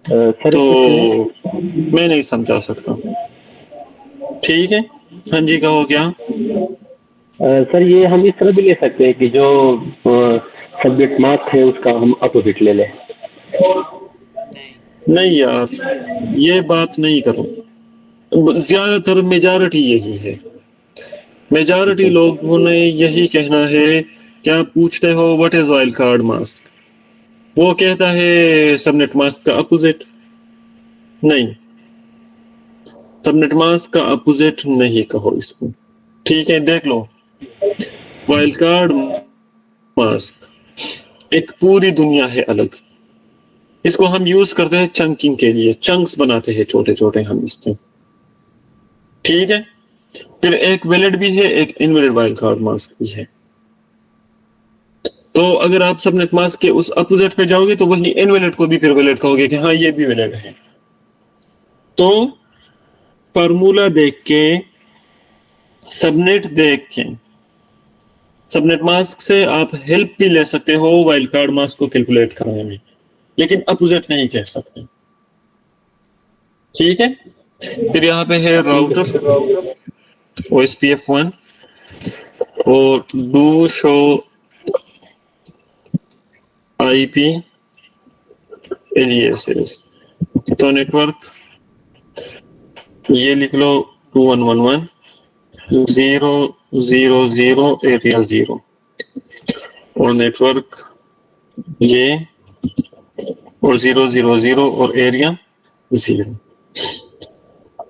तो मैं नहीं समझा सकता। ठीक है, हाँ जी कहो क्या? सर ये हम इस तरह भी ले सकते हैं कि जो सब्जेक्ट मार्क्स है उसका हम अपोजिट ले लें। नहीं नहीं यार, ये बात नहीं करो। ज्यादातर मेजॉरिटी यही है, मेजॉरिटी लोगों ने यही कहना है। क्या पूछते हो what is wild card mask, वो कहता है सबनेट मास्क का अपोजिट। नहीं, सबनेट मास्क का अपोजिट नहीं कहो इसको, ठीक है। देख लो, वाइल्ड कार्ड मास्क एक पूरी दुनिया है अलग, इसको हम यूज करते हैं चंकिंग के लिए, चंक्स बनाते हैं छोटे छोटे हम इससे, ठीक है। फिर एक वैलिड भी है, एक इनवैलिड वाइल्ड कार्ड मास्क भी है। तो अगर आप सबनेट मास्क के उस अपोजिट पे जाओगे तो वही इनवैलिड को भी फिर वैलिड कहोगे कि हाँ ये भी वैलिड है। तो फार्मूला देख के, सबनेट देख के, सबनेट मास्क से आप हेल्प भी ले सकते हो वाइल्ड कार्ड मास्क को कैलकुलेट करने में, लेकिन अपोजिट नहीं कह सकते, ठीक है। फिर यहाँ पे है राउटर OSPF1 और डू शो IP aliases। तो नेटवर्क ये लिख लो 2111.0.0.0 एरिया 0 और नेटवर्क ये और 0.0.0 और एरिया 0।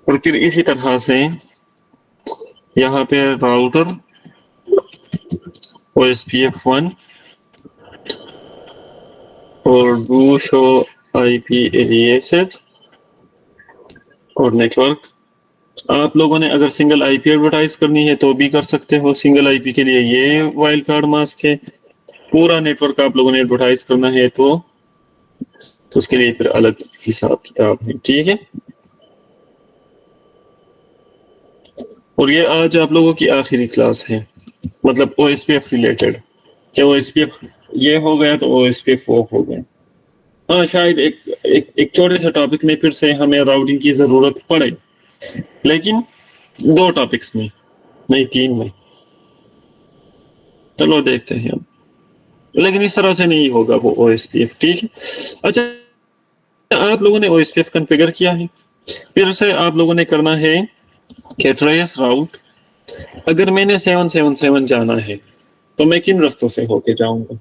और फिर इसी तरह से यहाँ पे राउटर OSPF1 और डू शो IP aliases और नेटवर्क। आप लोगों ने अगर सिंगल IP एडवर्टाइज करनी है तो भी कर सकते हो, सिंगल IP के लिए ये वाइल्ड कार्ड मास्क है। पूरा नेटवर्क आप लोगों ने एडवर्टाइज करना है तो उसके लिए फिर अलग हिसाब किताब है, ठीक है। और ये आज आप लोगों की आखिरी क्लास है, मतलब OSPF रिलेटेड। क्या OSPF ये हो गया तो OSPF वो हो गया। हाँ, शायद एक छोटे से टॉपिक में फिर से हमें राउटिंग की जरूरत पड़े, लेकिन 2 टॉपिक्स में नहीं 3 में। चलो देखते हैं अब, लेकिन इस तरह से नहीं होगा वो OSPF, ठीक है। अच्छा, आप लोगों ने OSPF कॉन्फ़िगर किया है, फिर से आप लोगों ने करना है कि ट्रेस राउट। अगर मैंने 777 जाना है तो मैं किन रास्तों से होके जाऊंगा?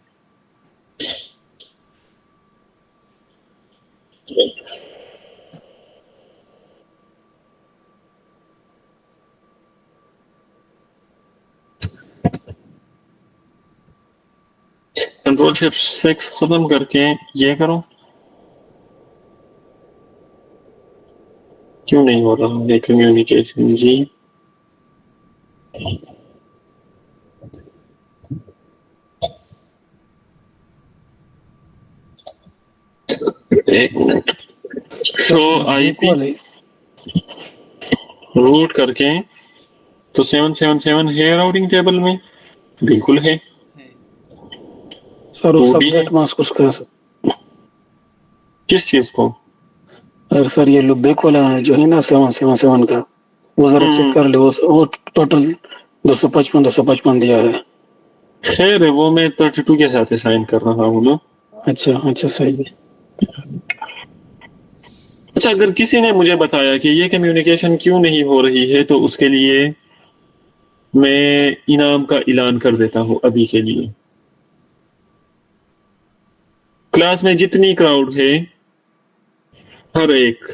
कंट्रोल शिफ्ट 6 खत्म करके ये करो। क्यों नहीं हो रहा है कम्युनिकेशन जी? एक मिनट। शो IP रूट करके तो 777 है राउटिंग टेबल में, बिल्कुल है सर। वो वो भी है। सबनेट मास्क उसका है सर। किस चीज को? अरे सर ये लुबेक वाला जो है ना 777 का, वो जरा चेक कर ले। वो टोटल 255 दिया है। खैर है, वो मैं 32 के साथ साइन कर रहा हूँ ना। अच्छा सही है। अच्छा, अगर किसी ने मुझे बताया कि ये कम्युनिकेशन क्यों नहीं हो रही है तो उसके लिए मैं इनाम का ऐलान कर देता हूँ अभी के लिए। क्लास में जितनी क्राउड है, हर एक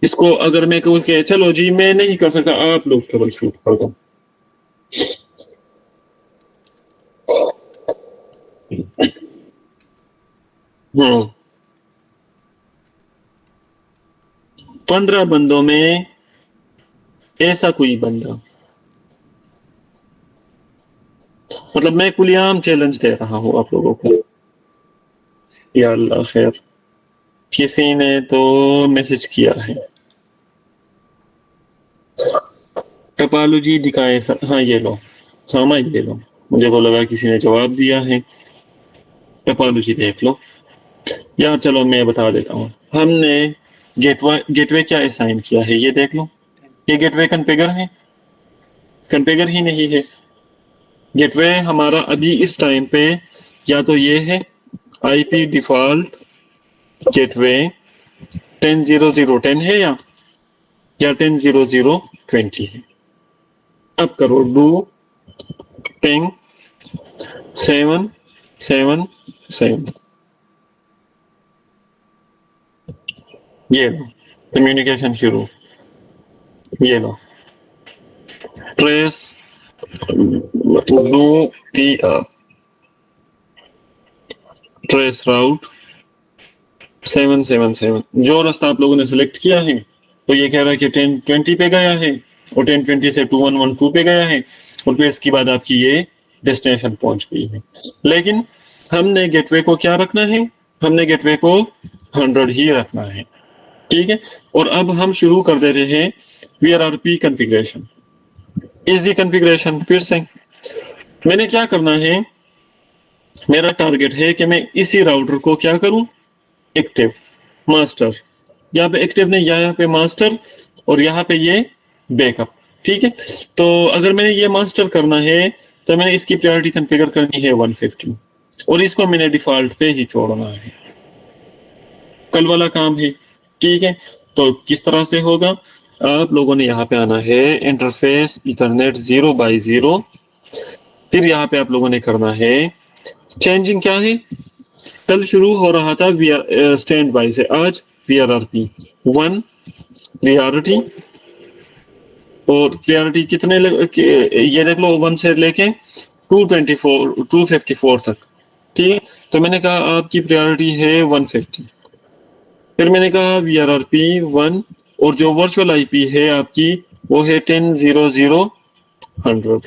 इसको अगर मैं कहूँ कि चलो जी मैं नहीं कर सकता, आप लोग ट्रबल शूट कर दो। हम्म, 15 बंदों में ऐसा कोई बंदा, मतलब मैं कुलियाम चैलेंज दे रहा हूँ आप लोगों को। या अल्लाह खैर, किसी ने तो मैसेज किया है। टपालू जी दिखाए सर। हाँ ये लो सामा, ये लो। मुझे को लगा किसी ने जवाब दिया है। टपालू जी देख लो यार। चलो मैं बता देता हूँ। हमने गेटवे क्या असाइन किया है ये देख लो। ये गेटवे कॉन्फ़िगर है? कॉन्फ़िगर ही नहीं है। गेटवे हमारा अभी इस टाइम पे या तो ये है IP डिफॉल्ट गेटवे 10.0.0.10 है, या या 10.0.0.20 है। अब करो डू पिंग 777, ये लो कम्युनिकेशन शुरू, ये लो ट्रेस डू पी ट्रेस राउट 777। जो रास्ता आप लोगों ने सिलेक्ट किया है तो ये कह रहा है कि 1020 पे गया है और 1020 से 2112 पे गया है और फिर इसके बाद आपकी ये डेस्टिनेशन पहुंच गई है। लेकिन हमने गेटवे को क्या रखना है, हमने गेटवे को 100 ही रखना है, ठीक है। और अब हम शुरू कर देते हैं VRRP कॉन्फ़िगरेशन, इजी कॉन्फ़िगरेशन। फिर से मैंने क्या करना है, मेरा टारगेट है कि मैं इसी राउटर को क्या करूं, एक्टिव मास्टर, यहाँ पे एक्टिव नहीं, यहाँ पे मास्टर और यहाँ पे ये बैकअप, ठीक है। तो अगर मैंने ये मास्टर करना है तो मैंने इसकी प्रायोरिटी कॉन्फ़िगर करनी है 150 और इसको मैंने डिफॉल्ट पे ही छोड़ना है, कल वाला काम है, ठीक है। तो किस तरह से होगा, आप लोगों ने यहाँ पे आना है इंटरफेस इथरनेट 0x0, फिर यहाँ पे आप लोगों ने करना है चेंजिंग, क्या है कल शुरू हो रहा था स्टैंड बाय से, आज VRRP 1 प्रायोरिटी, और प्रायोरिटी कितने ये देख लो 1 से लेके 254 तक, ठीक है। तो मैंने कहा आपकी प्रायोरिटी है 150, फिर मैंने कहा VRRP 1 और जो वर्चुअल IP है आपकी वो है 10.0.0.100,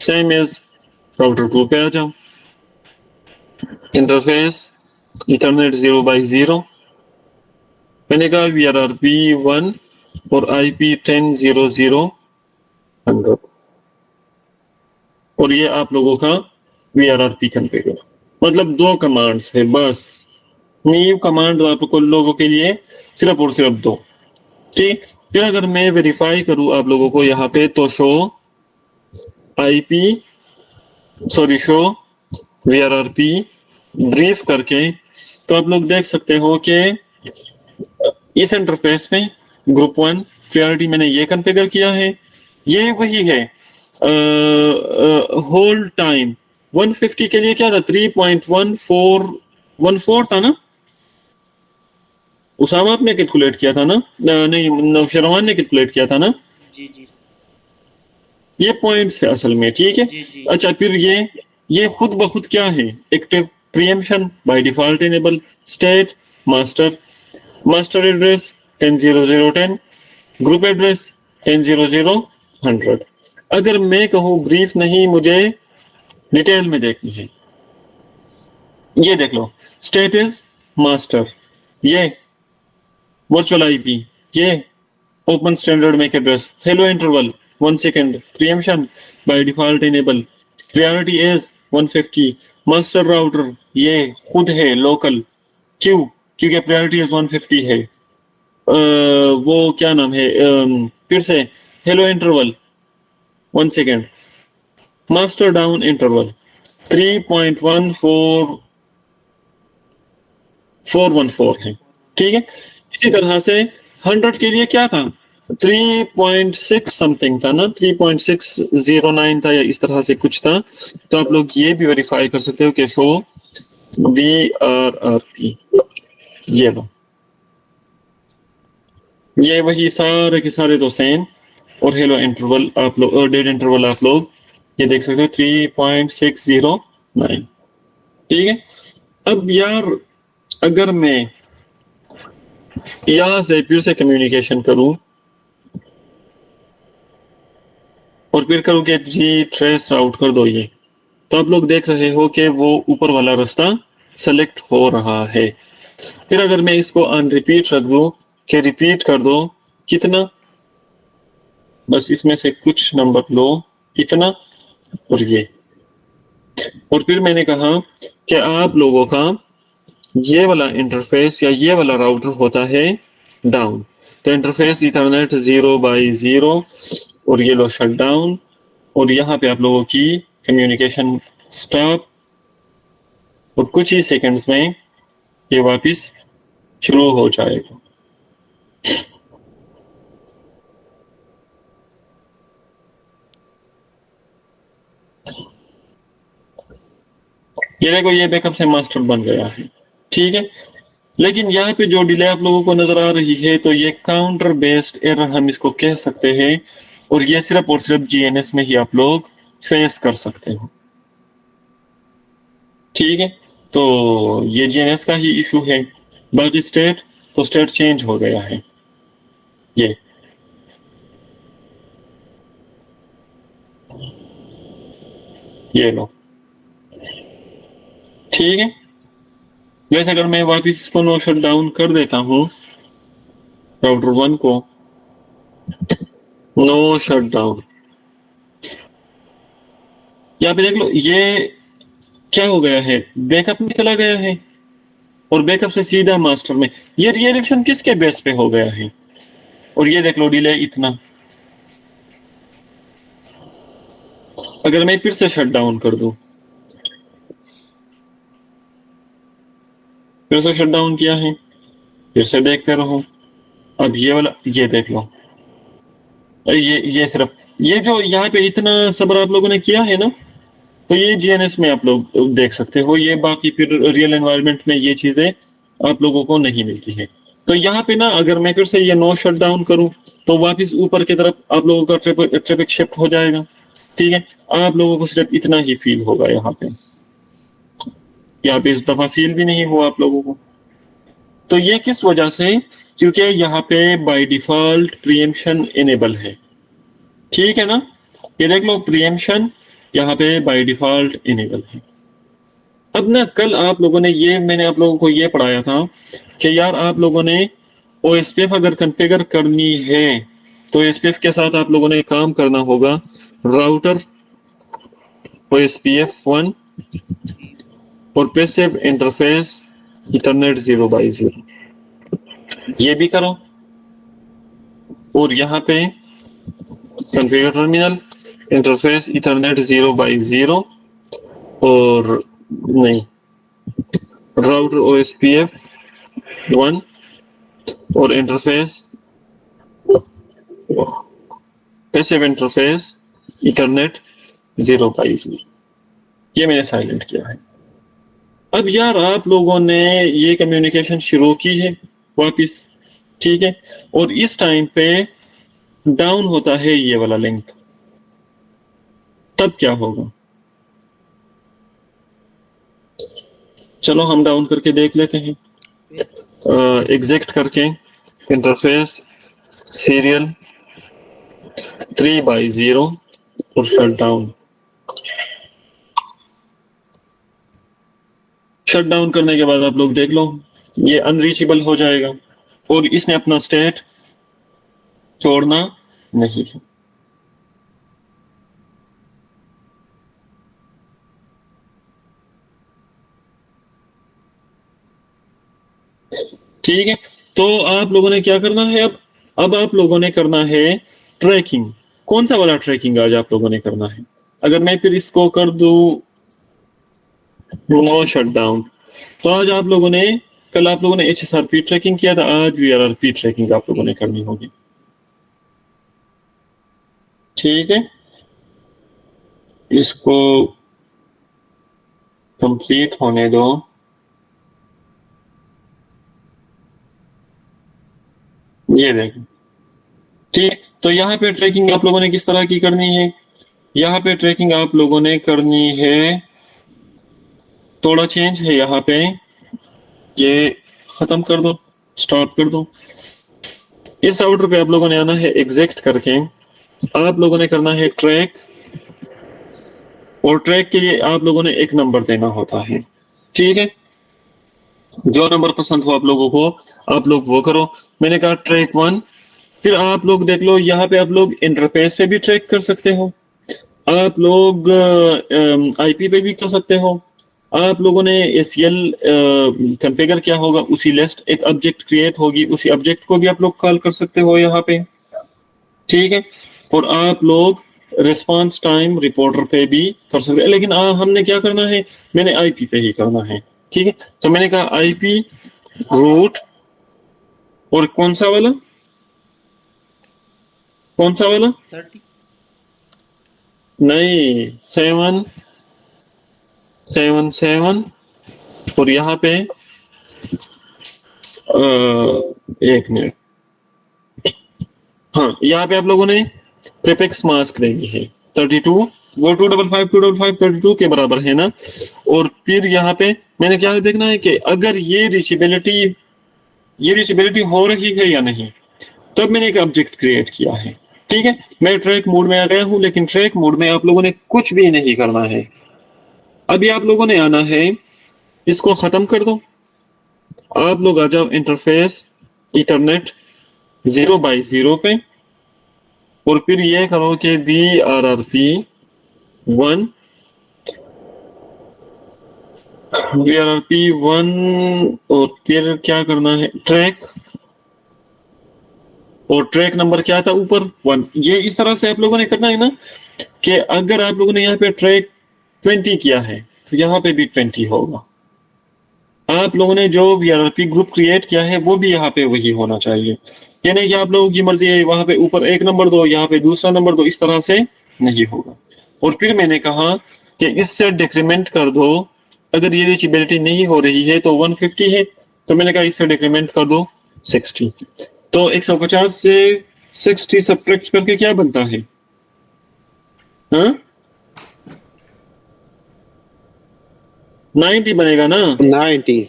सेम एज राउटर 2 पे आ जाओ, इंटरफेस इथरनेट 0x0, मैंने कहा VRRP 1 और IP 10.0.0.100 और ये आप लोगों का VRRP कॉन्फ़िगर, मतलब 2 कमांड्स है बस, नीव कमांड आप लोगों के लिए सिर्फ और सिर्फ 2, ठीक। फिर अगर मैं वेरीफाई करूं आप लोगों को यहाँ पे तो शो VRRP ब्रीफ करके, तो आप लोग देख सकते हो कि इस इंटरफेस में ग्रुप 1 प्रायोरिटी मैंने ये कॉन्फ़िगर किया है, ये वही है। होल्ड टाइम 150 के लिए क्या था, 3.1414 था ना, उसामा आपने कैलकुलेट किया था ना, नहीं नौशरवान ने कैलकुलेट किया था ना, जी जी ये पॉइंट्स है असल में, ठीक है। जी जी। अच्छा फिर ये खुद ब खुद क्या है, active preemption by default enable, state master address 10.0.0.10, group address 10.0.0.100। अगर मैं कहूँ ब्रीफ नहीं, मुझे डिटेल में देखनी है, ये देख लो स्टेट इज मास्टर, ये वर्चुअल IP, ये open standard MAC address, hello interval 1 second, preemption by default enable, priority is 150, master router ये खुद है लोकल, क्यों, क्योंकि प्रायोरिटी इज 150 है। वो क्या नाम है, फिर से hello interval 1 second, master down interval 3.1414 है, ठीक है। इसी तरह से 100 के लिए क्या था, 3.6 समथिंग था ना, 3.609 था या इस तरह से कुछ था। तो आप लोग ये भी वेरीफाई कर सकते हो कि शो VRRP, ये लो, ये वही सारे के सारे तो सेम, और हेलो इंटरवल आप लोग और डेट इंटरवल आप लोग ये देख सकते हो 3.609, ठीक है। अब यार अगर मैं यहां से फिर से कम्युनिकेशन करूं और फिर करूं कि जी ट्रेस आउट कर दो ये, तो आप लोग देख रहे हो कि वो ऊपर वाला रास्ता सेलेक्ट हो रहा है। फिर अगर मैं इसको ऑन रिपीट रख दूं कि रिपीट कर दो कितना, बस इसमें से कुछ नंबर लो, इतना और ये, और फिर मैंने कहा कि आप लोगों का ये वाला इंटरफेस या ये वाला राउटर होता है डाउन, तो इंटरफेस इथरनेट 0x0 और ये लो शट डाउन, और यहाँ पे आप लोगों की कम्युनिकेशन स्टॉप, और कुछ ही सेकंड्स में ये वापस शुरू हो जाएगा। ये देखो ये बैकअप से मास्टर बन गया है, ठीक है। लेकिन यहाँ पे जो डिले आप लोगों को नजर आ रही है तो ये काउंटर बेस्ड एरर हम इसको कह सकते हैं, और ये सिर्फ और सिर्फ जीएनएस में ही आप लोग फेस कर सकते हो, ठीक है। तो ये जीएनएस का ही इशू है, बाकी स्टेट तो स्टेट चेंज हो गया है। ये लो, ठीक है। वैसे अगर मैं वापस इसको नो शट डाउन कर देता हूं, राउटर 1 को नो शट डाउन, यहाँ पे देख लो ये क्या हो गया है, बैकअप में चला गया है और बैकअप से सीधा मास्टर में। ये रिएक्शन किसके बेस पे हो गया है, और ये देख लो डिले इतना। अगर मैं फिर से शट डाउन कर दूं, फिर से शट डाउन किया है, फिर से देखते रहो, अब ये वाला ये देख लो, ये सिर्फ ये जो यहाँ पे इतना सब्र आप लोगों ने किया है ना, तो ये जीएनएस में आप लोग देख सकते हो, ये बाकी फिर रियल एनवायरनमेंट में ये चीजें आप लोगों को नहीं मिलती है। तो यहाँ पे ना अगर मैं फिर से ये नो शट डाउन करूं तो वापस ऊपर की तरफ आप लोगों का ट्रैफिक शिफ्ट हो जाएगा, ठीक है। आप लोगों को सिर्फ इतना ही फील होगा, यहाँ पे इस दफा फील भी नहीं हुआ आप लोगों को। तो ये किस वजह से, क्योंकि यहाँ पे बाय डिफॉल्ट प्रीएम्पशन इनेबल है, ठीक है ना। ये देख लो प्रीएम्पशन यहाँ पे बाय डिफॉल्ट इनेबल है। अब ना कल आप लोगों ने ये मैंने आप लोगों को ये पढ़ाया था कि यार आप लोगों ने ओएसपीएफ अगर कॉन्फ़िगर करनी है तो ओएसपीएफ के साथ आप लोगों ने काम करना होगा, राउटर ओएसपीएफ 1 और पैसिव इंटरफेस इथरनेट 0x0, ये भी करो। और यहाँ पे configure terminal interface Ethernet 0x0 और नहीं राउटर ओएसपीएफ 1 और interface passive interface Ethernet 0x0, ये मैंने साइलेंट किया है। अब यार आप लोगों ने ये कम्युनिकेशन शुरू की है वापस, ठीक है, और इस टाइम पे डाउन होता है ये वाला लिंक, तब क्या होगा, चलो हम डाउन करके देख लेते हैं। एग्जिट करके इंटरफेस सीरियल 3x0 और शट डाउन। शट डाउन करने के बाद आप लोग देख लो ये अनरीचेबल हो जाएगा और इसने अपना स्टेट छोड़ना नहीं है। ठीक है, तो आप लोगों ने क्या करना है, अब आप लोगों ने करना है ट्रैकिंग। कौन सा वाला ट्रैकिंग आज आप लोगों ने करना है? अगर मैं फिर इसको कर दूं नो शट डाउन, तो आज आप लोगों ने, कल आप लोगों ने HSRP ट्रैकिंग किया था, आज VRRP ट्रैकिंग आप लोगों ने करनी होगी। ठीक है, इसको कंप्लीट होने दो। ये देखो, ठीक, तो यहाँ पे ट्रैकिंग आप लोगों ने किस तरह की करनी है? यहाँ पे ट्रैकिंग आप लोगों ने करनी है, थोड़ा चेंज है यहाँ पे, ये खत्म कर दो, स्टॉप कर दो। इस राउटर पे आप लोगों ने आना है, एग्जिट करके आप लोगों ने करना है ट्रैक, और ट्रैक के लिए आप लोगों ने एक नंबर देना होता है। ठीक है, जो नंबर पसंद हो आप लोगों को, आप लोग वो करो। मैंने कहा ट्रैक 1, फिर आप लोग देख लो यहाँ पे आप लोग इंटरफेस पे भी ट्रैक कर सकते हो, आप लोग आईपी पे भी कर सकते हो, आप लोगों ने ACL कॉन्फ़िगर क्या होगा, उसी लिस्ट एक ऑब्जेक्ट क्रिएट होगी, उसी ऑब्जेक्ट को भी आप लोग कॉल कर सकते हो यहाँ पे। ठीक है, और आप लोग रिस्पांस टाइम रिपोर्टर पे भी कर सकते हैं, लेकिन हमने क्या करना है, मैंने आईपी पे ही करना है। ठीक है, तो मैंने कहा आईपी रूट, और कौन सा वाला 30 नहीं 7 7 और यहाँ पे एक मिनट, हाँ यहाँ पे आप लोगों ने प्रीफिक्स मास्क देनी है 32, वो 255 32 के बराबर है ना। और फिर यहाँ पे मैंने क्या देखना है कि अगर ये रीचेबिलिटी हो रही है या नहीं, तब मैंने एक ऑब्जेक्ट क्रिएट किया है। ठीक है, मैं ट्रैक मोड में आ गया हूं, लेकिन ट्रैक मोड में आप लोगों ने कुछ भी नहीं करना है। अभी आप लोगों ने आना है, इसको खत्म कर दो, आप लोग आ जाओ इंटरफेस इथरनेट 0x0 पे, और फिर ये करो कि VRRP 1 और फिर क्या करना है, ट्रैक, और ट्रैक नंबर क्या था ऊपर 1। ये इस तरह से आप लोगों ने करना है ना कि अगर आप लोगों ने यहाँ पे ट्रैक 20 किया है तो यहाँ पे भी 20 होगा। आप लोगों ने जो VRRP ग्रुप क्रिएट किया है वो भी यहाँ पे वही होना चाहिए। ये नहीं कि आप लोगों की मर्जी है वहां पे ऊपर एक नंबर दो, यहाँ पे दूसरा नंबर दो, इस तरह से नहीं होगा। और फिर मैंने कहा कि इससे डिक्रीमेंट कर दो, अगर ये रीचेबिलिटी नहीं हो रही है तो 150 है, तो मैंने कहा इससे डिक्रीमेंट कर दो 60। तो 150 से 60 सब्ट्रैक्ट करके क्या बनता है, हाँ 90 बनेगा ना। 90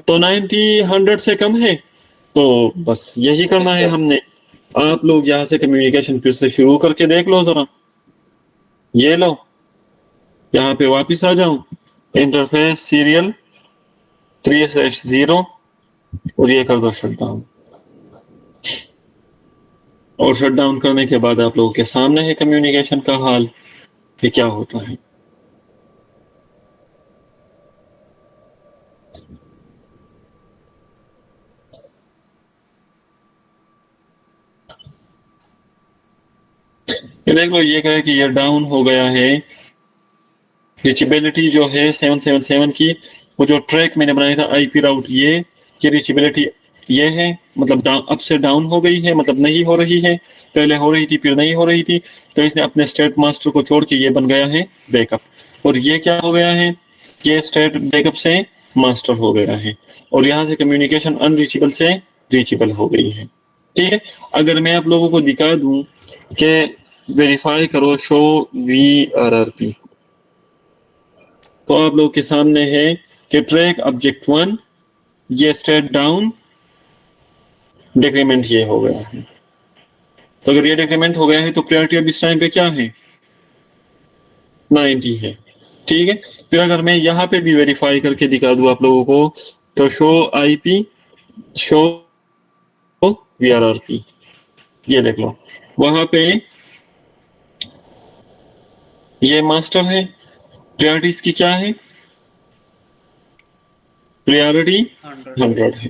तो 90 100 से कम है, तो बस यही करना है हमने। आप लोग यहाँ से कम्युनिकेशन फिर से शुरू करके देख लो जरा। ये लो, यहाँ पे वापस आ जाओ, इंटरफेस सीरियल 3/0 और ये कर दो शट डाउन। और शट डाउन करने के बाद आप लोगों के सामने है कम्युनिकेशन का हाल कि क्या होता है। ये देख लो, ये कहे कि ये डाउन हो गया है। रीचेबिलिटी जो है 777 की, वो जो ट्रैक मैंने बनाया था IP राउट, ये रीचेबिलिटी ये है, मतलब डाउन, अप से डाउन हो गई है, मतलब नहीं हो रही है। पहले हो रही थी फिर नहीं हो रही थी, तो इसने अपने स्टेट मास्टर को छोड़ के ये बन गया है बैकअप। और ये क्या हो गया है, ये स्टेट बैकअप से मास्टर हो गया है, और यहाँ से कम्युनिकेशन अनरीचेबल से रीचेबल हो गई है। ठीक है, अगर मैं आप लोगों को दिखा दूं कि वेरीफाई करो शो VRRP, तो आप लोग के सामने है कि ट्रैक ऑब्जेक्ट 1 ये स्टेट डाउन, डिक्रीमेंट ये हो गया है। तो अगर ये डिक्रीमेंट हो गया है तो प्रायोरिटी अब इस टाइम पे क्या है, 90 है। ठीक है, फिर अगर मैं यहाँ पे भी वेरीफाई करके दिखा दूं आप लोगों को, तो शो IP शो VRRP, ये देख लो, वहां पे ये मास्टर है। प्रायोरिटी इसकी क्या है, प्रायोरिटी 100 है।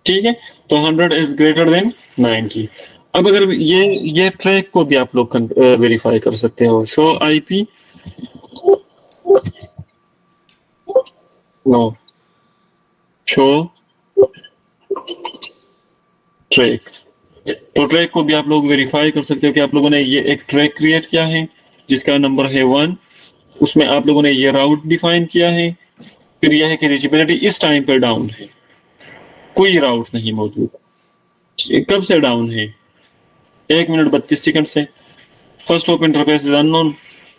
ठीक है, तो 100 इज ग्रेटर देन 90। अब अगर ये ट्रैक को भी आप लोग वेरीफाई कर सकते हो, show IP no show track, तो ट्रैक को भी आप लोग वेरीफाई कर सकते हो कि आप लोगों ने ये एक ट्रैक क्रिएट किया है जिसका नंबर है 1, उसमें आप लोगों ने ये राउट डिफाइन किया है। फिर यह है कि रीचेबिलिटी इस टाइम पर डाउन है, कोई राउट नहीं मौजूद। कब से डाउन है, 1 मिनट 32 सेकंड से। First of interface is unknown,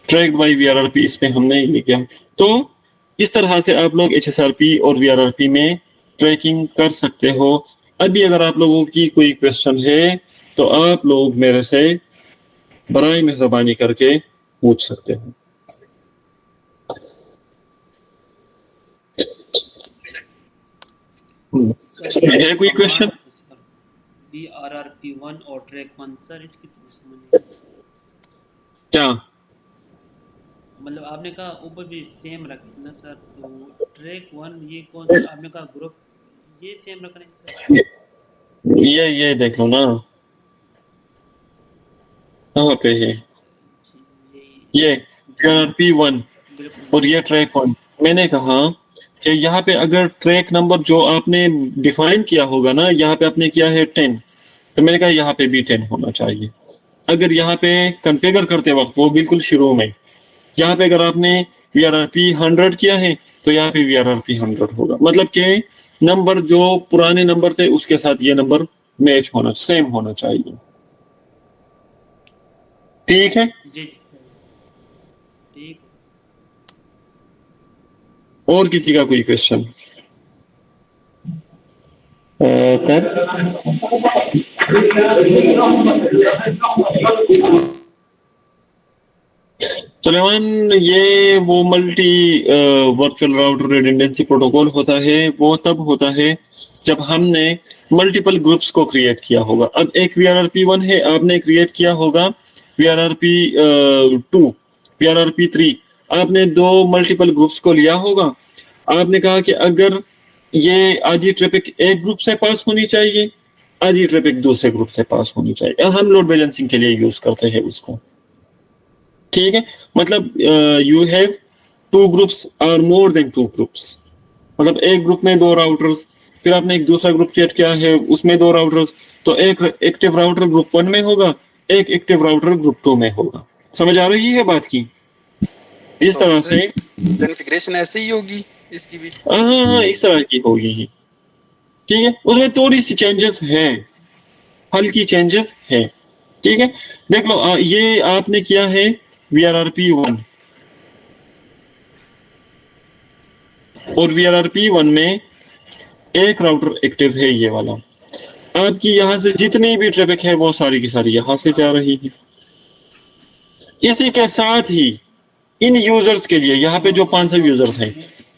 tracked by VRRP, इस पे हमने ये किया। तो इस तरह से आप लोग HSRP और VRRP में ट्रैकिंग कर सकते हो। अभी अगर आप लोगों की कोई क्वेश्चन है तो आप लोग मेरे से बराए मेहरबानी करके पूछ सकते हो। है कोई क्वेश्चन? VRRP 1 और ट्रैक 1 सर, इसकी तो समझ नहीं। क्या मतलब आपने कहा ऊपर भी सेम रखे ना सर, तो ट्रैक 1 ये कौन सा आपने कहा ग्रुप, ये सेम रखना है सर? ये देख लो ना, कहाँ पे है ये VRRP 1 और ये ट्रैक 1। मैंने कहा कि यहाँ पे अगर ट्रैक नंबर जो आपने डिफाइन किया होगा ना, यहाँ पे आपने किया है 10, तो मैंने कहा यहाँ पे भी 10 होना चाहिए। अगर यहाँ पे कॉन्फ़िगर करते वक्त वो बिल्कुल शुरू में, यहाँ पे अगर आपने VRRP 100 किया है, तो यहाँ पे VRRP 100 होगा। मतलब कि नंबर जो पुराने नंबर थे उसके साथ ये नंबर मैच होना, सेम होना चाहिए। ठीक है, जी जी सर, ठीक। और किसी का कोई क्वेश्चन? सर सुलेमान, ये वो multi virtual router redundancy protocol होता है, वो तब होता है जब हमने मल्टीपल ग्रुप्स को क्रिएट किया होगा। अब एक VRRP1 है, आपने क्रिएट किया होगा VRRP2, VRRP3, आपने दो मल्टीपल ग्रुप्स को लिया होगा। आपने कहा कि अगर ये आधी ट्रैफिक एक ग्रुप से पास होनी चाहिए, आधी ट्रैफिक दूसरे ग्रुप से पास होनी चाहिए। हम लोड बैलेंसिंग के लिए यूज करते हैं उसको। ठीक है, मतलब यू हैव टू ग्रुप्स और मोर देन टू ग्रुप्स, मतलब एक ग्रुप में दो राउटर्स, फिर आपने एक दूसरा ग्रुप क्रिएट किया है उसमें दो राउटर्स, तो एक एक्टिव राउटर ग्रुप 1 में होगा, एक एक्टिव राउटर ग्रुप 2 में होगा। समझ आ रही है बात की? इस तरह से कॉन्फ़िगरेशन ऐसे ही होगी इसकी भी। हाँ, इस तरह की होगी ही। ठीक है, उसमें थोड़ी सी चेंजेस है, हल्की चेंजेस है। ठीक है, देख लो, ये आपने किया है VRRP1, और VRRP1 में एक राउटर एक्टिव है, ये वाला। आपकी यहाँ से जितनी भी ट्रैफिक है वो सारी की सारी यहाँ से जा रही है। इसी के साथ ही इन यूजर्स के लिए, यहाँ पे जो 500 यूजर्स हैं,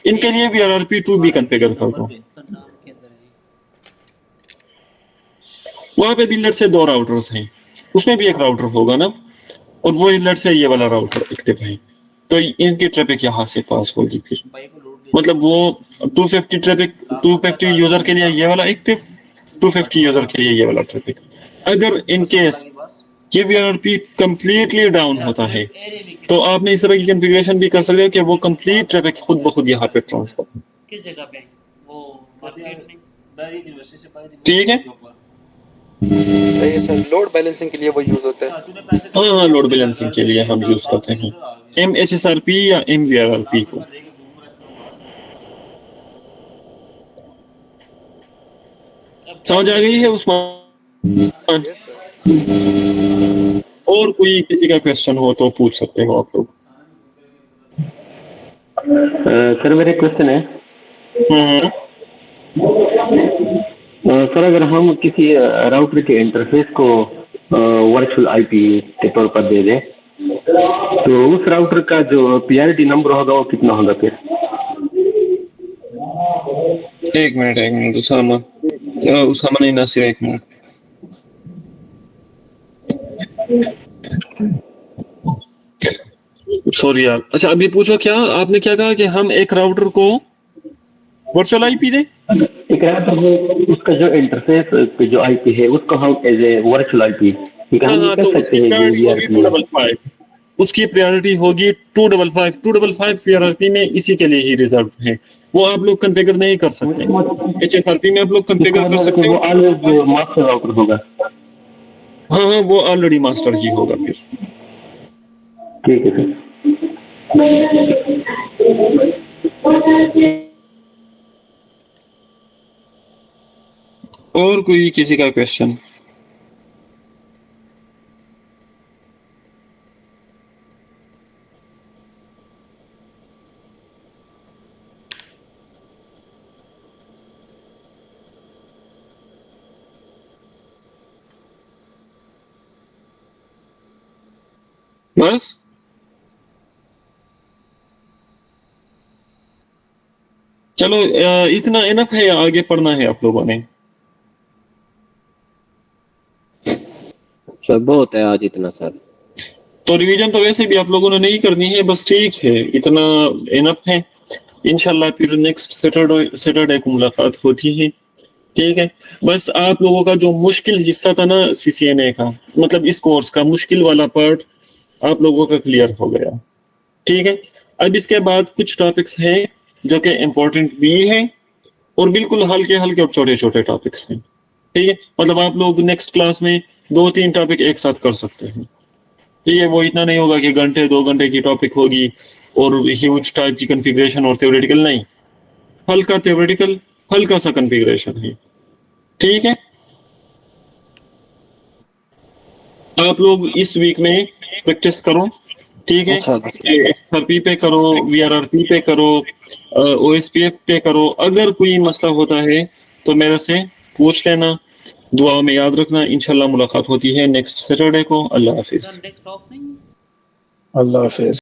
इनके लिए VRRP2 भी कॉन्फ़िगर कर दो। नाम के अंदर है। वहां पे भी लेट से दो राउटर्स हैं, उसमें भी एक राउटर होगा ना, और वो लेट से ये वाला राउटर एक्टिव है, तो इनकी ट्रैफिक यहाँ से पास होगी। फिर मतलब वो 250 ट्रैफिक, 250 यूजर के लिए ये वाला एक्टिव, 250 यूजर के लिए ये वाला ट्रैफिक। अगर इन केस ये VRRP कंप्लीटली डाउन होता है, तो आपने इस तरह की कॉन्फ़िगरेशन भी कर सकते हो कि वो कंप्लीट ट्रैफिक खुद ब खुद यहाँ पे ट्रांसफर हो। किस जगह पे वो मार्केट में? ठीक है, सही है सर, लोड बैलेंसिंग के लिए वो यूज होता है। हाँ, लोड बैलेंसिंग के लिए हम यूज करते हैं MHSRP या MVRRP को। समझ आ गई है उस्मान? Yes sir. और कोई किसी का क्वेश्चन हो तो पूछ सकते हो आप लोग। सर मेरे क्वेश्चन है, सर अगर हम किसी राउटर के इंटरफेस को वर्चुअल आईपी के तौर पर दे दें, तो उस राउटर का जो पीआरटी नंबर होगा वो कितना होगा फिर? एक मिनट उसामा नहीं, नासिर, एक मिनट। सॉरी यार। अच्छा, अभी पूछो, क्या आपने क्या कहा कि हम एक राउटर को वर्चुअल आईपी दें? एक राउटर में उसका जो इंटरफेस जो आईपी है उसको हम एज ए वर्चुअल आईपी हाँ, तो उसकी प्रायोरिटी होगी 255, उसकी प्रायोरिटी होगी 255। 255 VRRP में इसी के लिए ही रिजर्व है, वो आप लोग कॉन्फ़िगर नहीं कर सकते। HSRP में आप लोग कॉन्फ़िगर कर सकते वो हो। ऑलवेज मास्टर राउटर होगा। हाँ, वो ऑलरेडी मास्टर ही होगा फिर। ठीक है सर। और कोई किसी का क्वेश्चन? बस चलो, इतना इनफ है, आगे पढ़ना है आप लोगों ने। सर बहुत है आज इतना सर। तो रिवीजन तो वैसे भी आप लोगों ने नहीं करनी है, बस ठीक है, इतना इनफ है। इंशाल्लाह फिर नेक्स्ट सैटरडे को मुलाकात होती है। ठीक है, बस आप लोगों का जो मुश्किल हिस्सा था ना CCNA का, मतलब इस कोर्स का मुश्किल वाला पार्ट आप लोगों का क्लियर हो गया। ठीक है, अब इसके बाद कुछ टॉपिक्स हैं जो कि इम्पोर्टेंट भी हैं और बिल्कुल हल्के हल्के और छोटे छोटे टॉपिक्स हैं। ठीक है, मतलब आप लोग नेक्स्ट क्लास में 2-3 टॉपिक एक साथ कर सकते हैं। ठीक है, वो इतना नहीं होगा कि घंटे 2 घंटे की टॉपिक होगी और ह्यूज टाइप की कॉन्फ़िगरेशन और थ्योरेटिकल नहीं, हल्का थ्योरेटिकल, हल्का सा कॉन्फ़िगरेशन है। ठीक है, आप लोग इस वीक में प्रैक्टिस करो। ठीक है, XRP पे करो, VRRP पे करो, OSPF पे करो। अगर कोई मसला होता है तो मेरे से पूछ लेना। दुआ में याद रखना, इंशाल्लाह मुलाकात होती है नेक्स्ट सैटरडे को। अल्लाह हाफिज। सर नेक्स्ट ऑफ नहीं है? अल्लाह हाफिज।